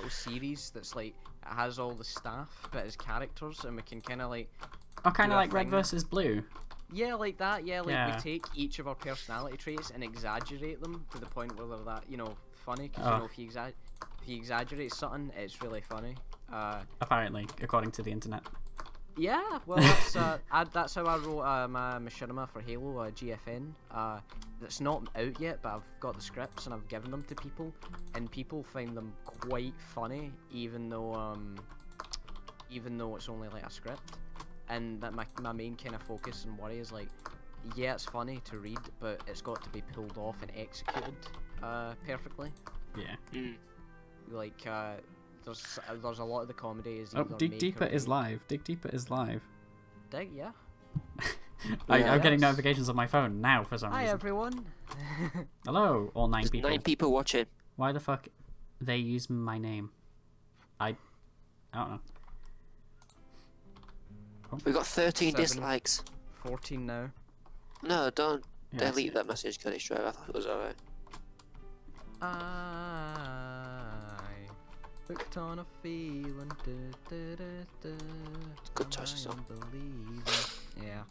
series that's like it has all the staff but as characters, and we can kind of like Oh, kind do of a like Red thing. versus Blue. Yeah, like that. Yeah, like Yeah. we take each of our personality traits and exaggerate them to the point where they're that, you know, funny. Because Oh. you know, if you exaggerate something, it's really funny. Apparently, according to the internet. Yeah, well, that's how I wrote my machinima for Halo GFN. That's not out yet, but I've got the scripts and I've given them to people, and people find them quite funny, even though it's only like a script. And that my main kind of focus and worry is like, yeah, it's funny to read, but it's got to be pulled off and executed perfectly. Yeah. Like there's a lot of the comedy is Oh, either Dig make Deeper or is break. live. Dig Deeper is live. Yeah. I'm getting Yes. notifications on my phone now for some Hi reason. everyone. Hello, all 9 There's people. 9 people watching. Why the fuck they use my name? I don't know. We got 13 7. dislikes. 14 now. No, don't Yeah, delete that message, Conic Strive. I thought it was alright. I hooked on a feeling. Good choice of song. Yeah.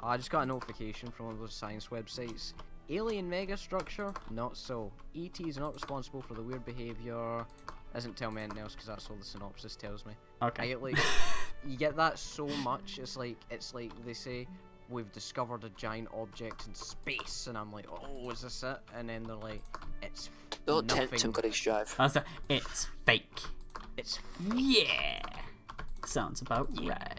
I just got a notification from one of those science websites. Alien megastructure? Not so. ET is not responsible for the weird behavior. Doesn't tell me anything else because that's all the synopsis tells me. Okay. I get like, you get that so much. It's like they say, we've discovered a giant object in space, and I'm like, oh, is this it? And then they're like, it's Don't nothing. tempt him, Conic Strive. It's fake. It's Yeah. Sounds about right.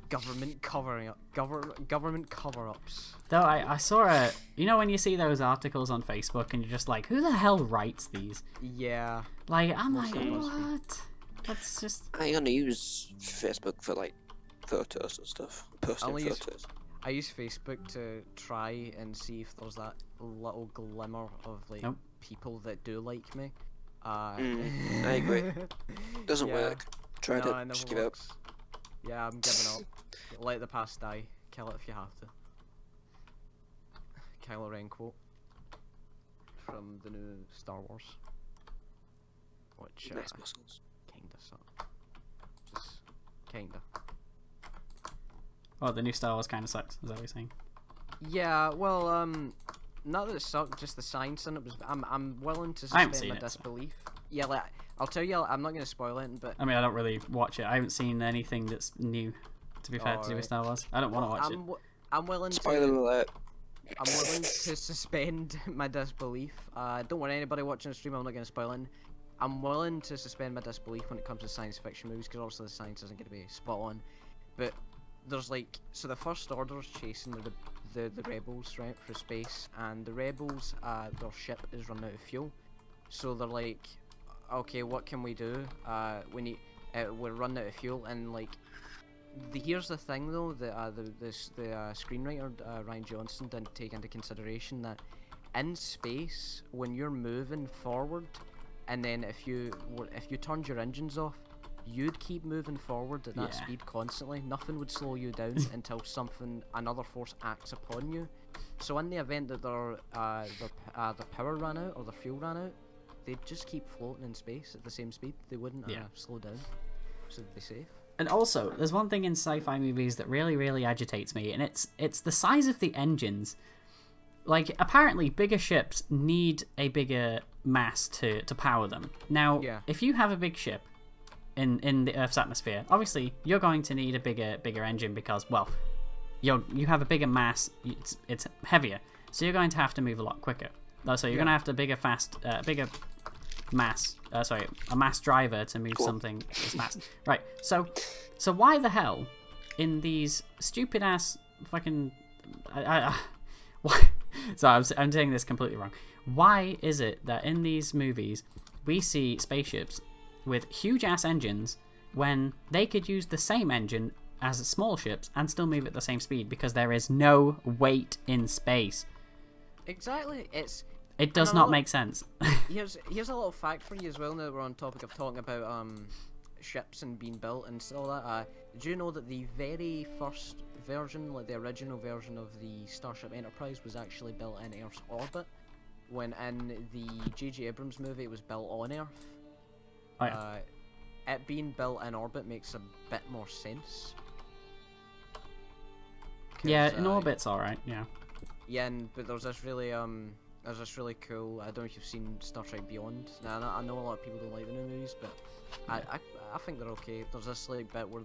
government covering up, government cover-ups. Though I saw a, you know when you see those articles on Facebook and you're just like, who the hell writes these? Yeah. Like, I'm like, Mostly BuzzFeed. what? That's just. I only use Facebook for like photos and stuff. Posting only use- photos. I use Facebook to try and see if there's that little glimmer of like Nope. people that do like me. I agree. Doesn't Yeah. work. Tried No, it. it never Just give it up. works. Yeah, I'm giving up. Let the past die. Kill it if you have to. Kylo Ren quote from the new Star Wars, which Nice muscles. kinda suck. Just kinda. Oh, the new Star Wars kind of sucks. Is that what you're saying? Yeah, well, not that it sucked, just the science in it was. I'm willing to I haven't suspend seen my it, so. disbelief. Yeah, like I'll tell you, I'm not gonna spoil it, but I mean, I don't really watch it. I haven't seen anything that's new, to be fair, to do with Alright. Star Wars. I don't want to watch it. I'm willing Spoiler to. alert. I'm willing to suspend my disbelief. Don't worry, anybody watching the stream, I'm not going to spoil it. I'm willing to suspend my disbelief when it comes to science fiction movies, because obviously the science isn't going to be spot on. But there's like, so the First Order's chasing the rebels, right, through space, and the rebels, their ship is running out of fuel. So they're like, okay, what can we do? We're running out of fuel, and like, here's the thing though, the screenwriter Ryan Johnson didn't take into consideration that in space, when you're moving forward, and then if you turned your engines off, you'd keep moving forward at that speed constantly. Nothing would slow you down until another force acts upon you. So in the event that their power ran out or their fuel ran out, they'd just keep floating in space at the same speed. They wouldn't slow down, so they'd be safe. And also, there's one thing in sci-fi movies that really, really agitates me, and it's the size of the engines. Like, apparently, bigger ships need a bigger mass to power them. Now, if you have a big ship in the Earth's atmosphere, obviously, you're going to need a bigger engine because, well, you have a bigger mass, it's heavier, so you're going to have to move a lot quicker. So you're going to have to bigger mass, a mass driver to move something as fast. Right, so why the hell in these stupid ass fucking why? So I'm saying this completely wrong. Why is it that in these movies we see spaceships with huge ass engines when they could use the same engine as small ships and still move at the same speed, because there is no weight in space? Exactly, it does not make sense. Here's a little fact for you as well. Now that we're on topic of talking about ships and being built and all that. Did you know that the very first version, like the original version of the Starship Enterprise, was actually built in Earth's orbit? When in the J.J. Abrams movie, it was built on Earth. Oh, yeah. It being built in orbit makes a bit more sense. Yeah, in orbit's alright. Yeah. Yeah, but there's this really cool, I don't know if you've seen Star Trek Beyond. Now, I know a lot of people don't like the new movies, but I think they're okay. There's this like bit where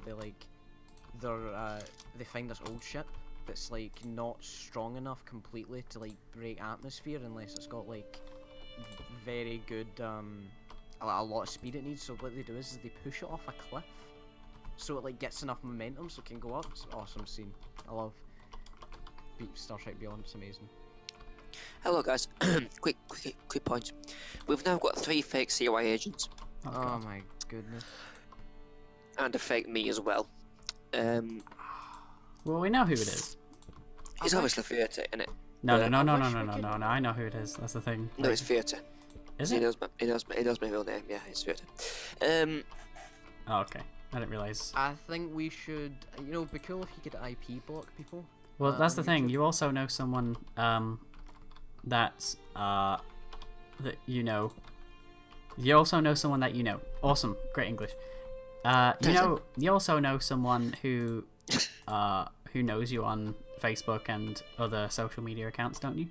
they find this old ship that's like not strong enough completely to like break atmosphere unless it's got like very good a lot of speed it needs. So what they do is they push it off a cliff, so it like gets enough momentum so it can go up. It's an awesome scene. I love Star Trek Beyond. It's amazing. Hello guys, quick point. We've now got 3 fake CY agents. Oh my goodness. And a fake me as well. Well, we know who it is. It's obviously Theatre, isn't it? No, I know who it is. That's the thing. No, it's Theatre. Is it? He knows my real name, yeah, it's Theatre. Oh, okay. I didn't realise. I think we should, be cool if you could IP block people. Well, that's the thing. You also know someone, that you know. You also know someone that you know. Awesome, great English. You also know someone who knows you on Facebook and other social media accounts, don't you?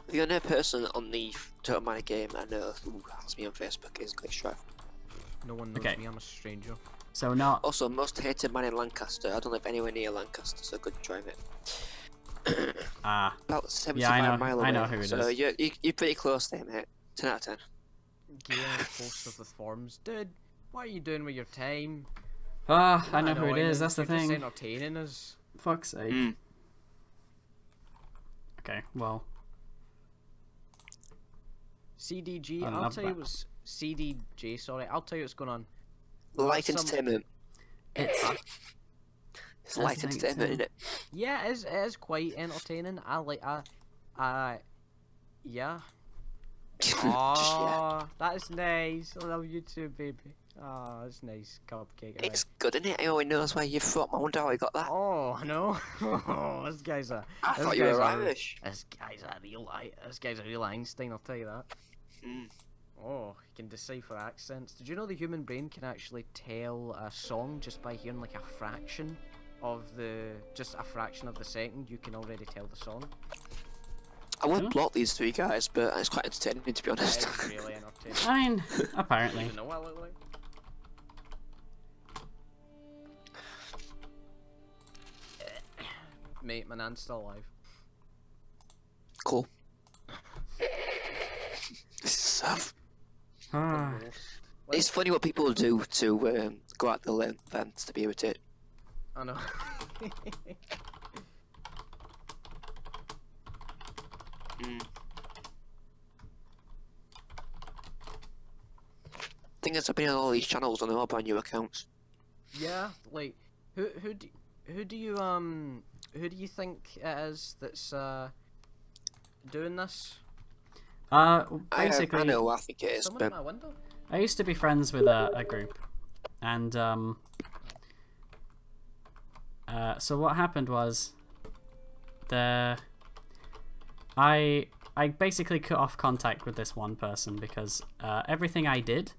The only person on the Total Miner game I know who has me on Facebook is Glitch Drive. No one knows me. I'm a stranger. So not. Also, most hated man in Lancaster. I don't live anywhere near Lancaster, so good try it. About 75 miles away. I know who it is. So you're pretty close there, mate. 10 out of 10. Yeah, posters with forms. Dude, what are you doing with your time? I know who it is. That's the thing. Just entertaining us. Fuck's sake. Okay, well. CDG, I'll tell you what's CDJ. Sorry, I'll tell you what's going on. Light entertainment. It's light entertainment, isn't it? Yeah, it is quite entertaining. Yeah. Oh, that's nice. I love you too, baby. Oh, that's nice. Cupcake. It's good, isn't it? I always knows where you're from. I wonder how he got that. Oh, no. Oh, this guy's a... I thought you were Irish. This guy's a real Einstein, I'll tell you that. Oh, he can decipher accents. Did you know the human brain can actually tell a song just by hearing like a fraction of the second? You can already tell the song. I won't block these 3 guys, but it's quite entertaining to be honest. It's really entertaining. I mean, apparently. I don't even know what I look like. Mate, my nan's still alive. Cool. So, Ah, it's funny what people do to go out the lengths to be irritated. I know. Thing is, I've been on all these channels and they're all brand new accounts. Yeah, like who do you think it is that's doing this? basically, I know, I think it is, Someone in but my window? I used to be friends with a group, and so what happened was I basically cut off contact with this one person because everything I did,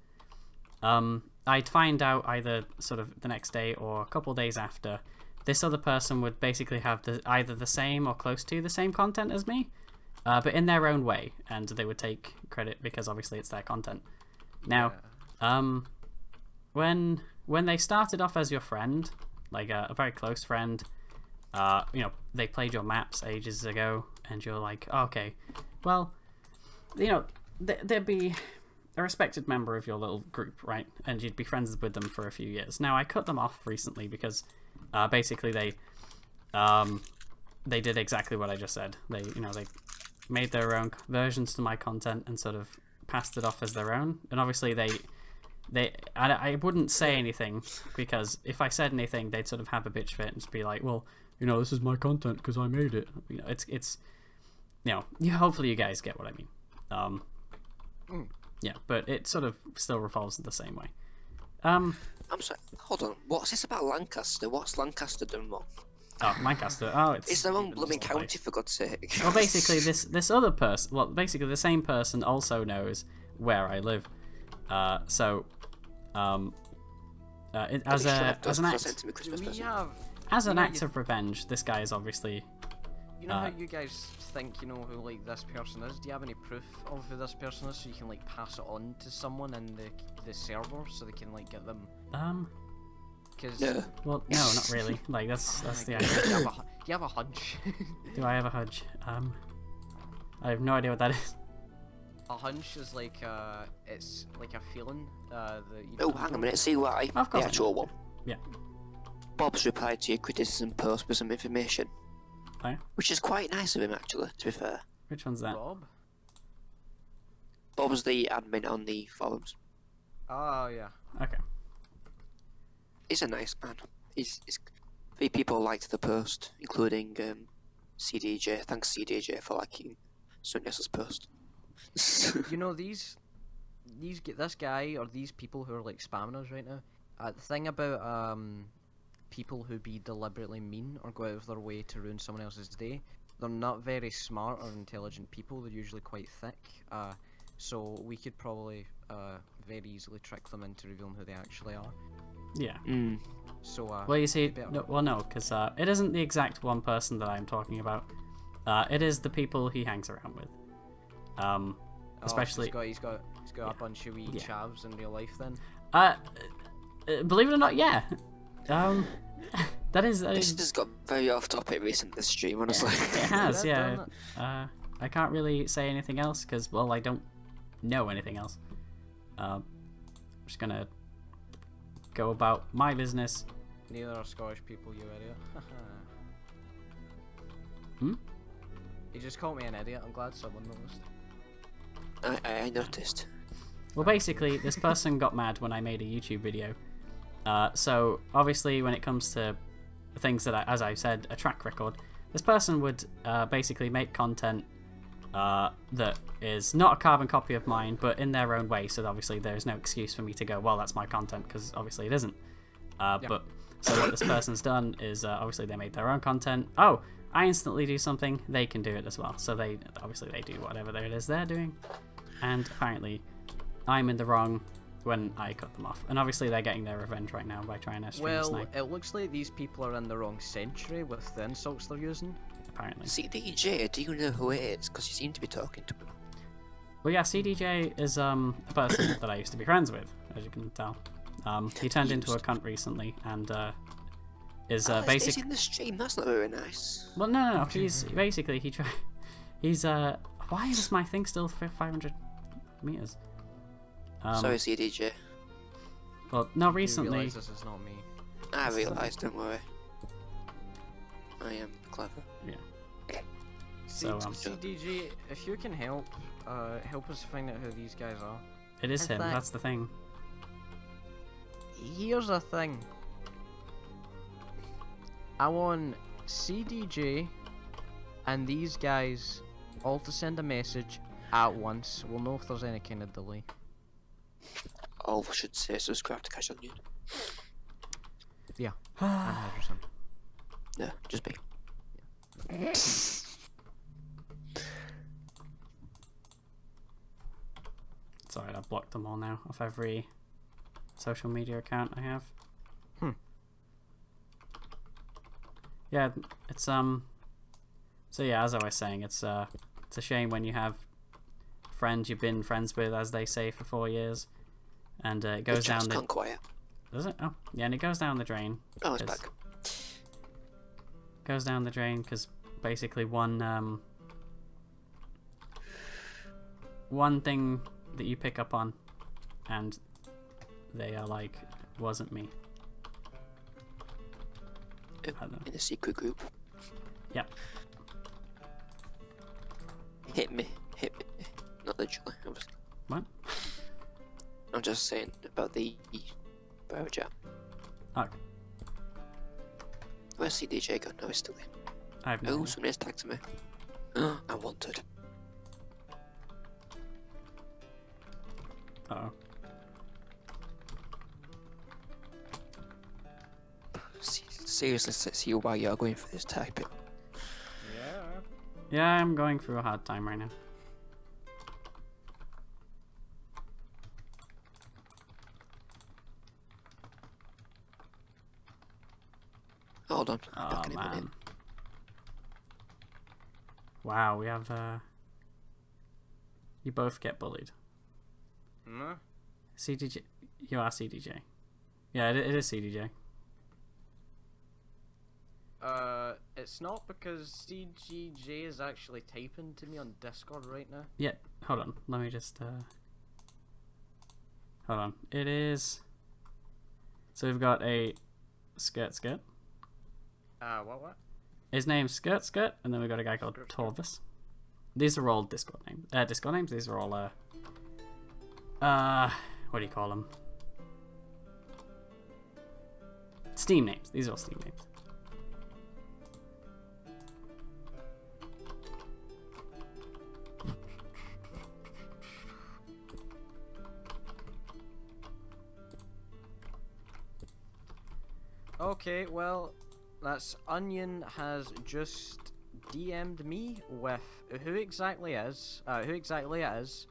I'd find out either sort of the next day or a couple days after. This other person would basically have either the same or close to the same content as me, but in their own way, and they would take credit because obviously it's their content. Now, when they started off as your friend, like a very close friend, you know, they played your maps ages ago, and you're like, oh, okay, well, you know, there'd be a respected member of your little group, right? And you'd be friends with them for a few years. Now, I cut them off recently because basically they did exactly what I just said. They made their own versions to my content and sort of passed it off as their own. And obviously I wouldn't say anything, because if I said anything, they'd sort of have a bitch fit and just be like, well, you know, this is my content because I made it. You know, it's you know, hopefully you guys get what I mean. Yeah, but it sort of still revolves in the same way. I'm sorry, hold on, what's this about Lancaster? What's Lancaster done wrong? Oh, Lancaster. Oh, It's their own blooming county, for God's sake. Well, basically, this other person, well, basically the same person also knows where I live. As an act of revenge, this guy is obviously. You know how you guys think you know who like this person is? Do you have any proof of who this person is, so you can like pass it on to someone in the server so they can like get them? Cause No. Well, no, not really. Like that's the God. idea. Do you have a hunch? Do I have a hunch? I have no idea what that is. A hunch is like it's like a feeling that you Oh, don't hang a know. minute, see why? Of course The I actual one. Yeah. Bob's replied to your criticism post with some information. Oh, yeah? Which is quite nice of him, actually, to be fair. Which one's that? Rob? Bob's the admin on the forums. Oh yeah. Okay. He's a nice man. He's 3 people liked the post, including CDJ. Thanks, CDJ, for liking someone else's post. You know this guy or these people who are like spamming us right now. The thing about people who be deliberately mean or go out of their way to ruin someone else's day, they're not very smart or intelligent people. They're usually quite thick. So we could probably very easily trick them into revealing who they actually are. Yeah. So Well, you see, no, because it isn't the exact one person that I'm talking about. It is the people he hangs around with. Especially. He's got a bunch of wee chavs in real life then. Believe it or not, yeah. That is. This has got very off topic recently, this stream, honestly. It has, yeah. I can't really say anything else because, well, I don't know anything else. I'm just gonna go about my business. Neither are Scottish people, you idiot. Hmm? You just called me an idiot. I'm glad someone noticed. I noticed. Well, basically, this person got mad when I made a YouTube video. So, obviously, when it comes to things that, as I said, a track record, this person would basically make content that is not a carbon copy of mine, but in their own way. So, obviously, there's no excuse for me to go, well, that's my content, because obviously it isn't. But so what this person's done is, obviously, they made their own content. Oh, I instantly do something, they can do it as well. So they do whatever it is they're doing, and apparently I'm in the wrong when I cut them off. And obviously they're getting their revenge right now by trying to stream snipe. It looks like these people are in the wrong century with the insults they're using. Apparently. CDJ, do you know who it is? Because you seem to be talking to him. Well, yeah, CDJ is a person that I used to be friends with, as you can tell. He turned into a cunt recently, and is He's in the stream. That's not very nice. Well, no. He's basically he He's why is my thing still 500 meters? Sorry, CDJ. Well, not You recently. realise this is not me. I realised, don't worry. I am clever. Yeah. So CDG, if you can help us find out who these guys are. it is in him. fact- That's the thing. Here's the thing. I want CDJ and these guys all to send a message at once. We'll know if there's any kind of delay. Oh, I should say subscribe to Cash on You. Yeah. And Henderson. No, just me. Sorry, I've blocked them all now off every social media account I have. Yeah, it's So yeah, as I was saying, it's a shame when you have friends you've been friends with, as they say, for 4 years, and it goes down Just the. gone quiet. Does it? Oh, yeah, and it goes down the drain. Oh, it's 'cause- back. Goes down the drain because basically one thing that you pick up on, and they are like, wasn't me. I don't know. In a secret group. Yep. Hit me. Not literally, obviously. What? I'm just saying about the private chat. Okay. Where's CDJ gone? No, he's still in. I have no Oh, idea. somebody's tagged to me. I wanted. Uh-oh. Seriously, see why you're going for this typing. Yeah. Yeah, I'm going through a hard time right now. Hold on. Oh not getting money. man. Wow, we have you both get bullied. No. CDJ, you are CDJ. Yeah, it is CDJ. It's not because CGJ is actually typing to me on Discord right now. Yeah, hold on. Let me just hold on. It is. So we've got a skirt. What? His name's Skirt, and then we've got a guy called Skirt. Torvis. These are all Discord names. Discord names. These are all what do you call them? Steam names. These are all Steam names. Okay, well, that's Onion has just DM'd me with who exactly it is,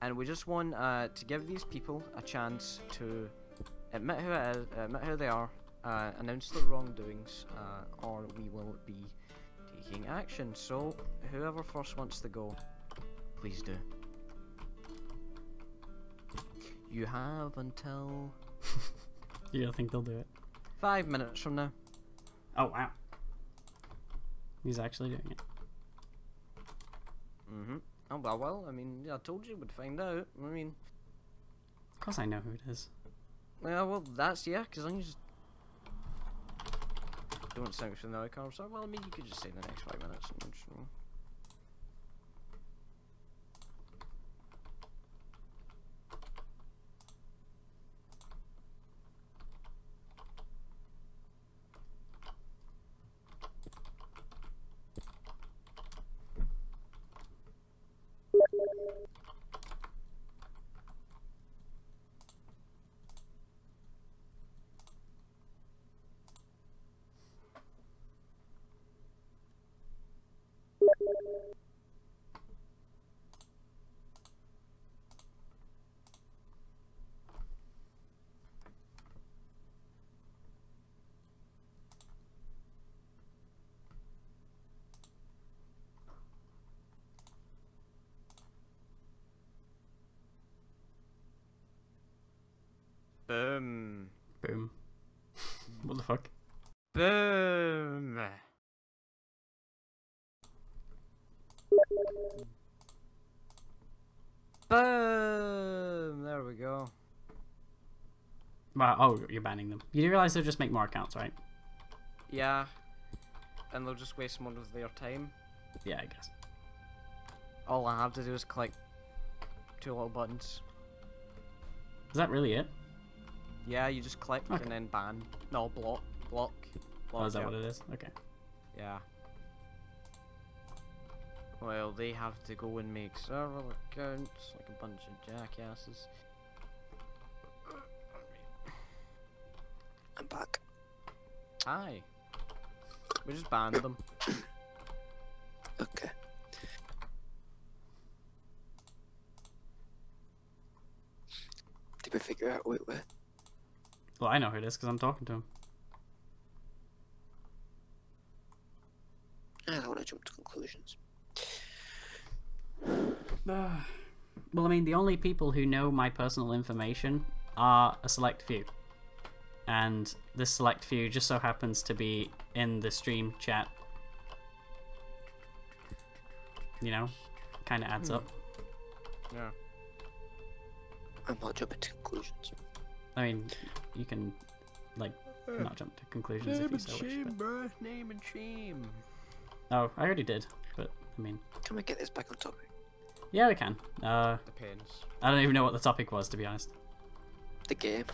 and we just want to give these people a chance to admit who it is, admit who they are, announce their wrongdoings, or we will be taking action. So, whoever first wants to go, please do. You have until You don't think they'll do it? 5 minutes from now. Oh wow. He's actually doing it. Oh, well, I mean, I told you we'd find out. I mean, Of course I know who it is. yeah, well, that's, yeah, because I'm just... Don't sound from the icon, so, well, I mean, you could just say the next 5 minutes. And just, Boom. Boom. What the fuck? Boom. Boom! There we go. Wow, oh, you're banning them. You do realize they'll just make more accounts, right? Yeah. And they'll just waste more of their time. Yeah, I guess. All I have to do is click 2 little buttons. Is that really it? Yeah, you just click Okay. and then ban. No, block. Block. Oh, is that yeah. what it is? Okay. Yeah. Well, they have to go and make several accounts like a bunch of jackasses. I'm back. Hi. We just banned them. Okay. Did we figure out who it were? Well, I know who it is because I'm talking to him. I don't want to jump to conclusions. Well, I mean, the only people who know my personal information are a select few. And this select few just so happens to be in the stream chat. You know? Kind of adds up. Yeah. I'm not jumping to conclusions. I mean, you can, like, not jump to conclusions if you so wish. But... bruh. Name and shame. Oh, I already did. But, I mean... Can we get this back on topic? Yeah, we can. Depends. I don't even know what the topic was, to be honest. The game.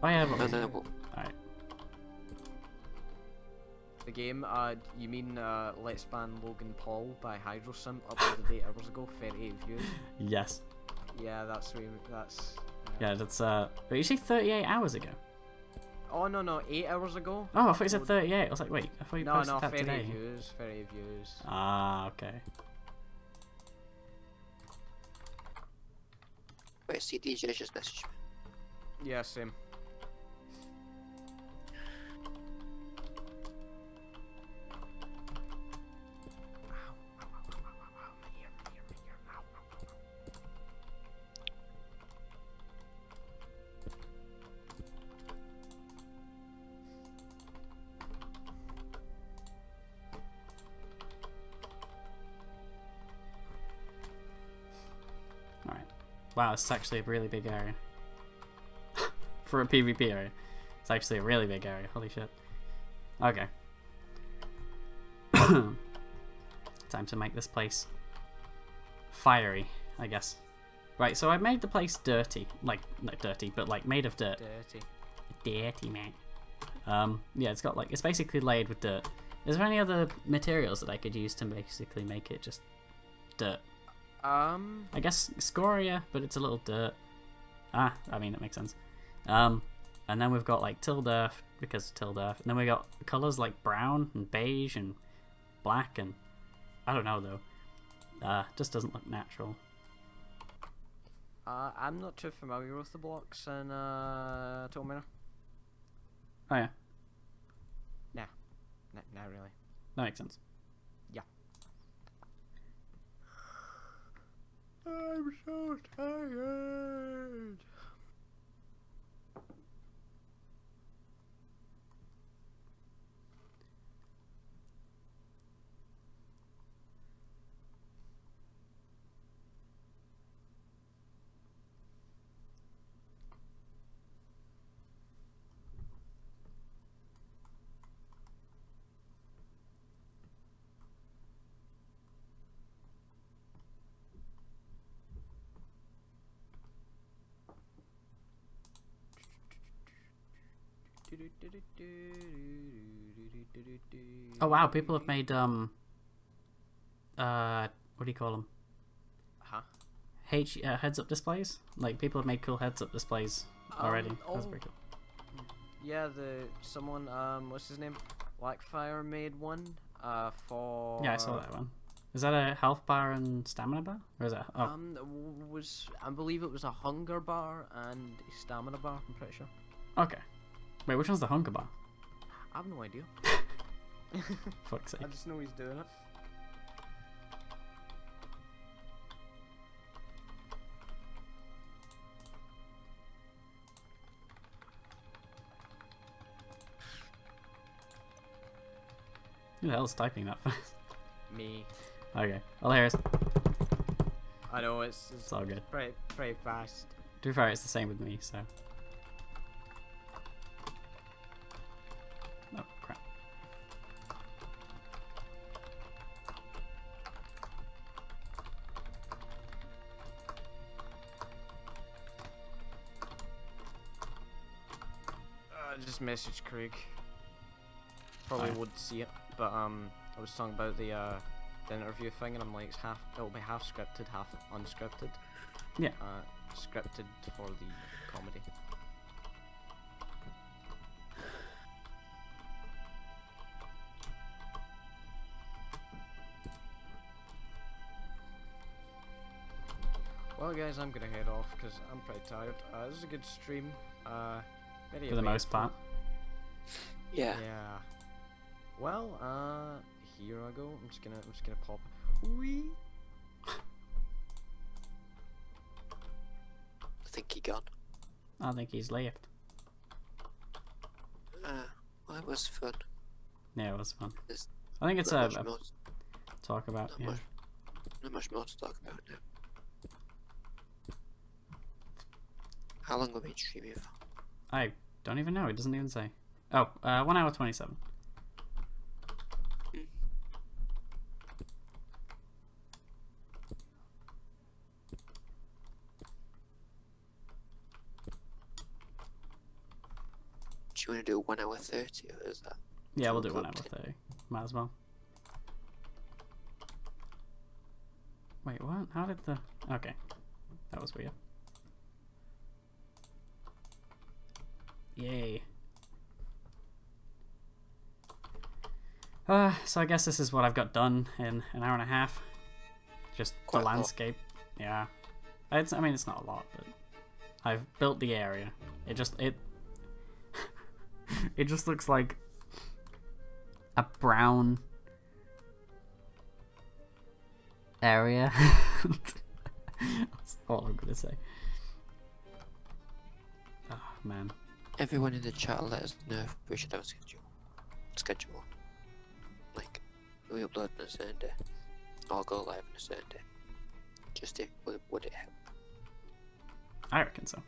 Oh, yeah, but... And then we'll... Alright. The game, you mean Let's Ban Logan Paul by HydroSimp uploaded 8 hours ago, 38 views? Yes. Yeah, that's where, that's... Yeah, that's, But you say 38 hours ago? Oh, no, 8 hours ago? Oh, I thought you said 38. I was like, wait, I thought you posted No, that 38 today. views, 38 views. Ah, okay. Wait, see, DJ just messaged me. Yeah, same. Alright. Wow, it's actually a really big area. For a PvP area. It's actually a really big area. Holy shit. Okay. Time to make this place fiery, I guess. Right, so I made the place dirty. Like, not dirty, but like made of dirt. Dirty. Dirty, man. Yeah, it's got like, it's basically laid with dirt. Is there any other materials that I could use to basically make it just dirt? I guess scoria, but it's a little dirt. Ah, I mean, it makes sense. And then we've got like till earth, because till earth. And then we got colors like brown and beige and black and I don't know though. Just doesn't look natural. I'm not too familiar with the blocks in Total Mirror. Oh yeah, Not really. that makes sense. Yeah. I'm so tired. Oh wow, people have made what do you call them? Huh? Heads up displays. Like people have made cool heads up displays already. That's pretty cool. Yeah, someone what's his name? Blackfire made one for. Yeah, I saw that one. Is that a health bar and stamina bar, or is that? Oh, I believe it was a hunger bar and a stamina bar. I'm pretty sure. okay. Wait, which one's the hunger bar? I have no idea. Fuck's sake. I just know he's doing it. Who the hell's typing that fast? Me. Okay, I'll hear it. I know It's all good. pretty fast. To be fair, it's the same with me, so. Oh, crap. I just messaged Craig. Probably Alright. wouldn't see it, but I was talking about the interview thing, and I'm like, it'll be half scripted, half unscripted. Yeah. Scripted for the comedy. Well, guys, I'm gonna head off because I'm pretty tired. This is a good stream. Very For the most eventful. part. Yeah. Yeah. Well, here I go. I'm just gonna pop. Wee. I think he gone. I think he's left. Well, it was fun. Yeah, it was fun. There's I think it's not a much more, talk about. not Yeah. much, not much more to talk about now. How long have we been streaming for? I don't even know. It doesn't even say. Oh, 1 hour 27. Do you want to do 1 hour 30 or is that? Yeah, we'll do Cool. 1 hour 30. Might as well. Wait, what? How did the... Okay. That was weird. Yay. So I guess this is what I've got done in an hour and a half. Just Quite a the lot. landscape. Yeah. I mean, it's not a lot, but I've built the area. It just looks like a brown area. That's all I'm gonna say. Oh man. Everyone in the chat let us know if we should have a schedule. Like, we upload on a certain day. Or go live on a certain day. Just if, would it help? I reckon so.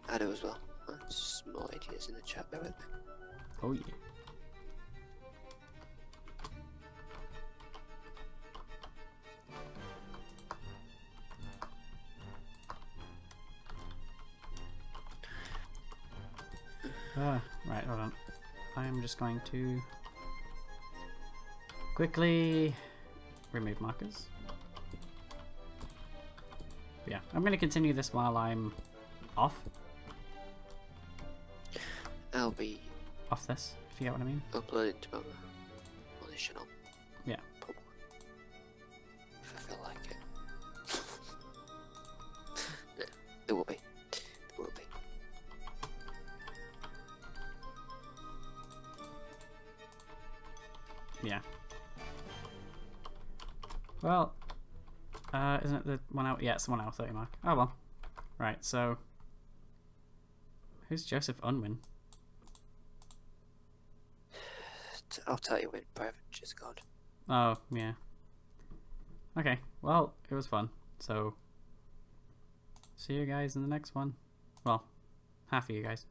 I do as well. Just some more ideas in the chat, bear with me. Oh yeah. Right, hold on. I am just going to quickly remove markers. Yeah, I'm going to continue this while I'm off I'll be this, if you get what I mean. uploading tomorrow on this channel. Yeah. Probably. If I feel like it. No, there will be. There will be. Yeah. Well, isn't it the 1 hour? Yeah, it's the 1 hour 30 mark. Oh well. Right, so who's Joseph Unwin? I'll tell you when private just God. Oh, yeah. Okay, well, it was fun. So, see you guys in the next one. Well, half of you guys.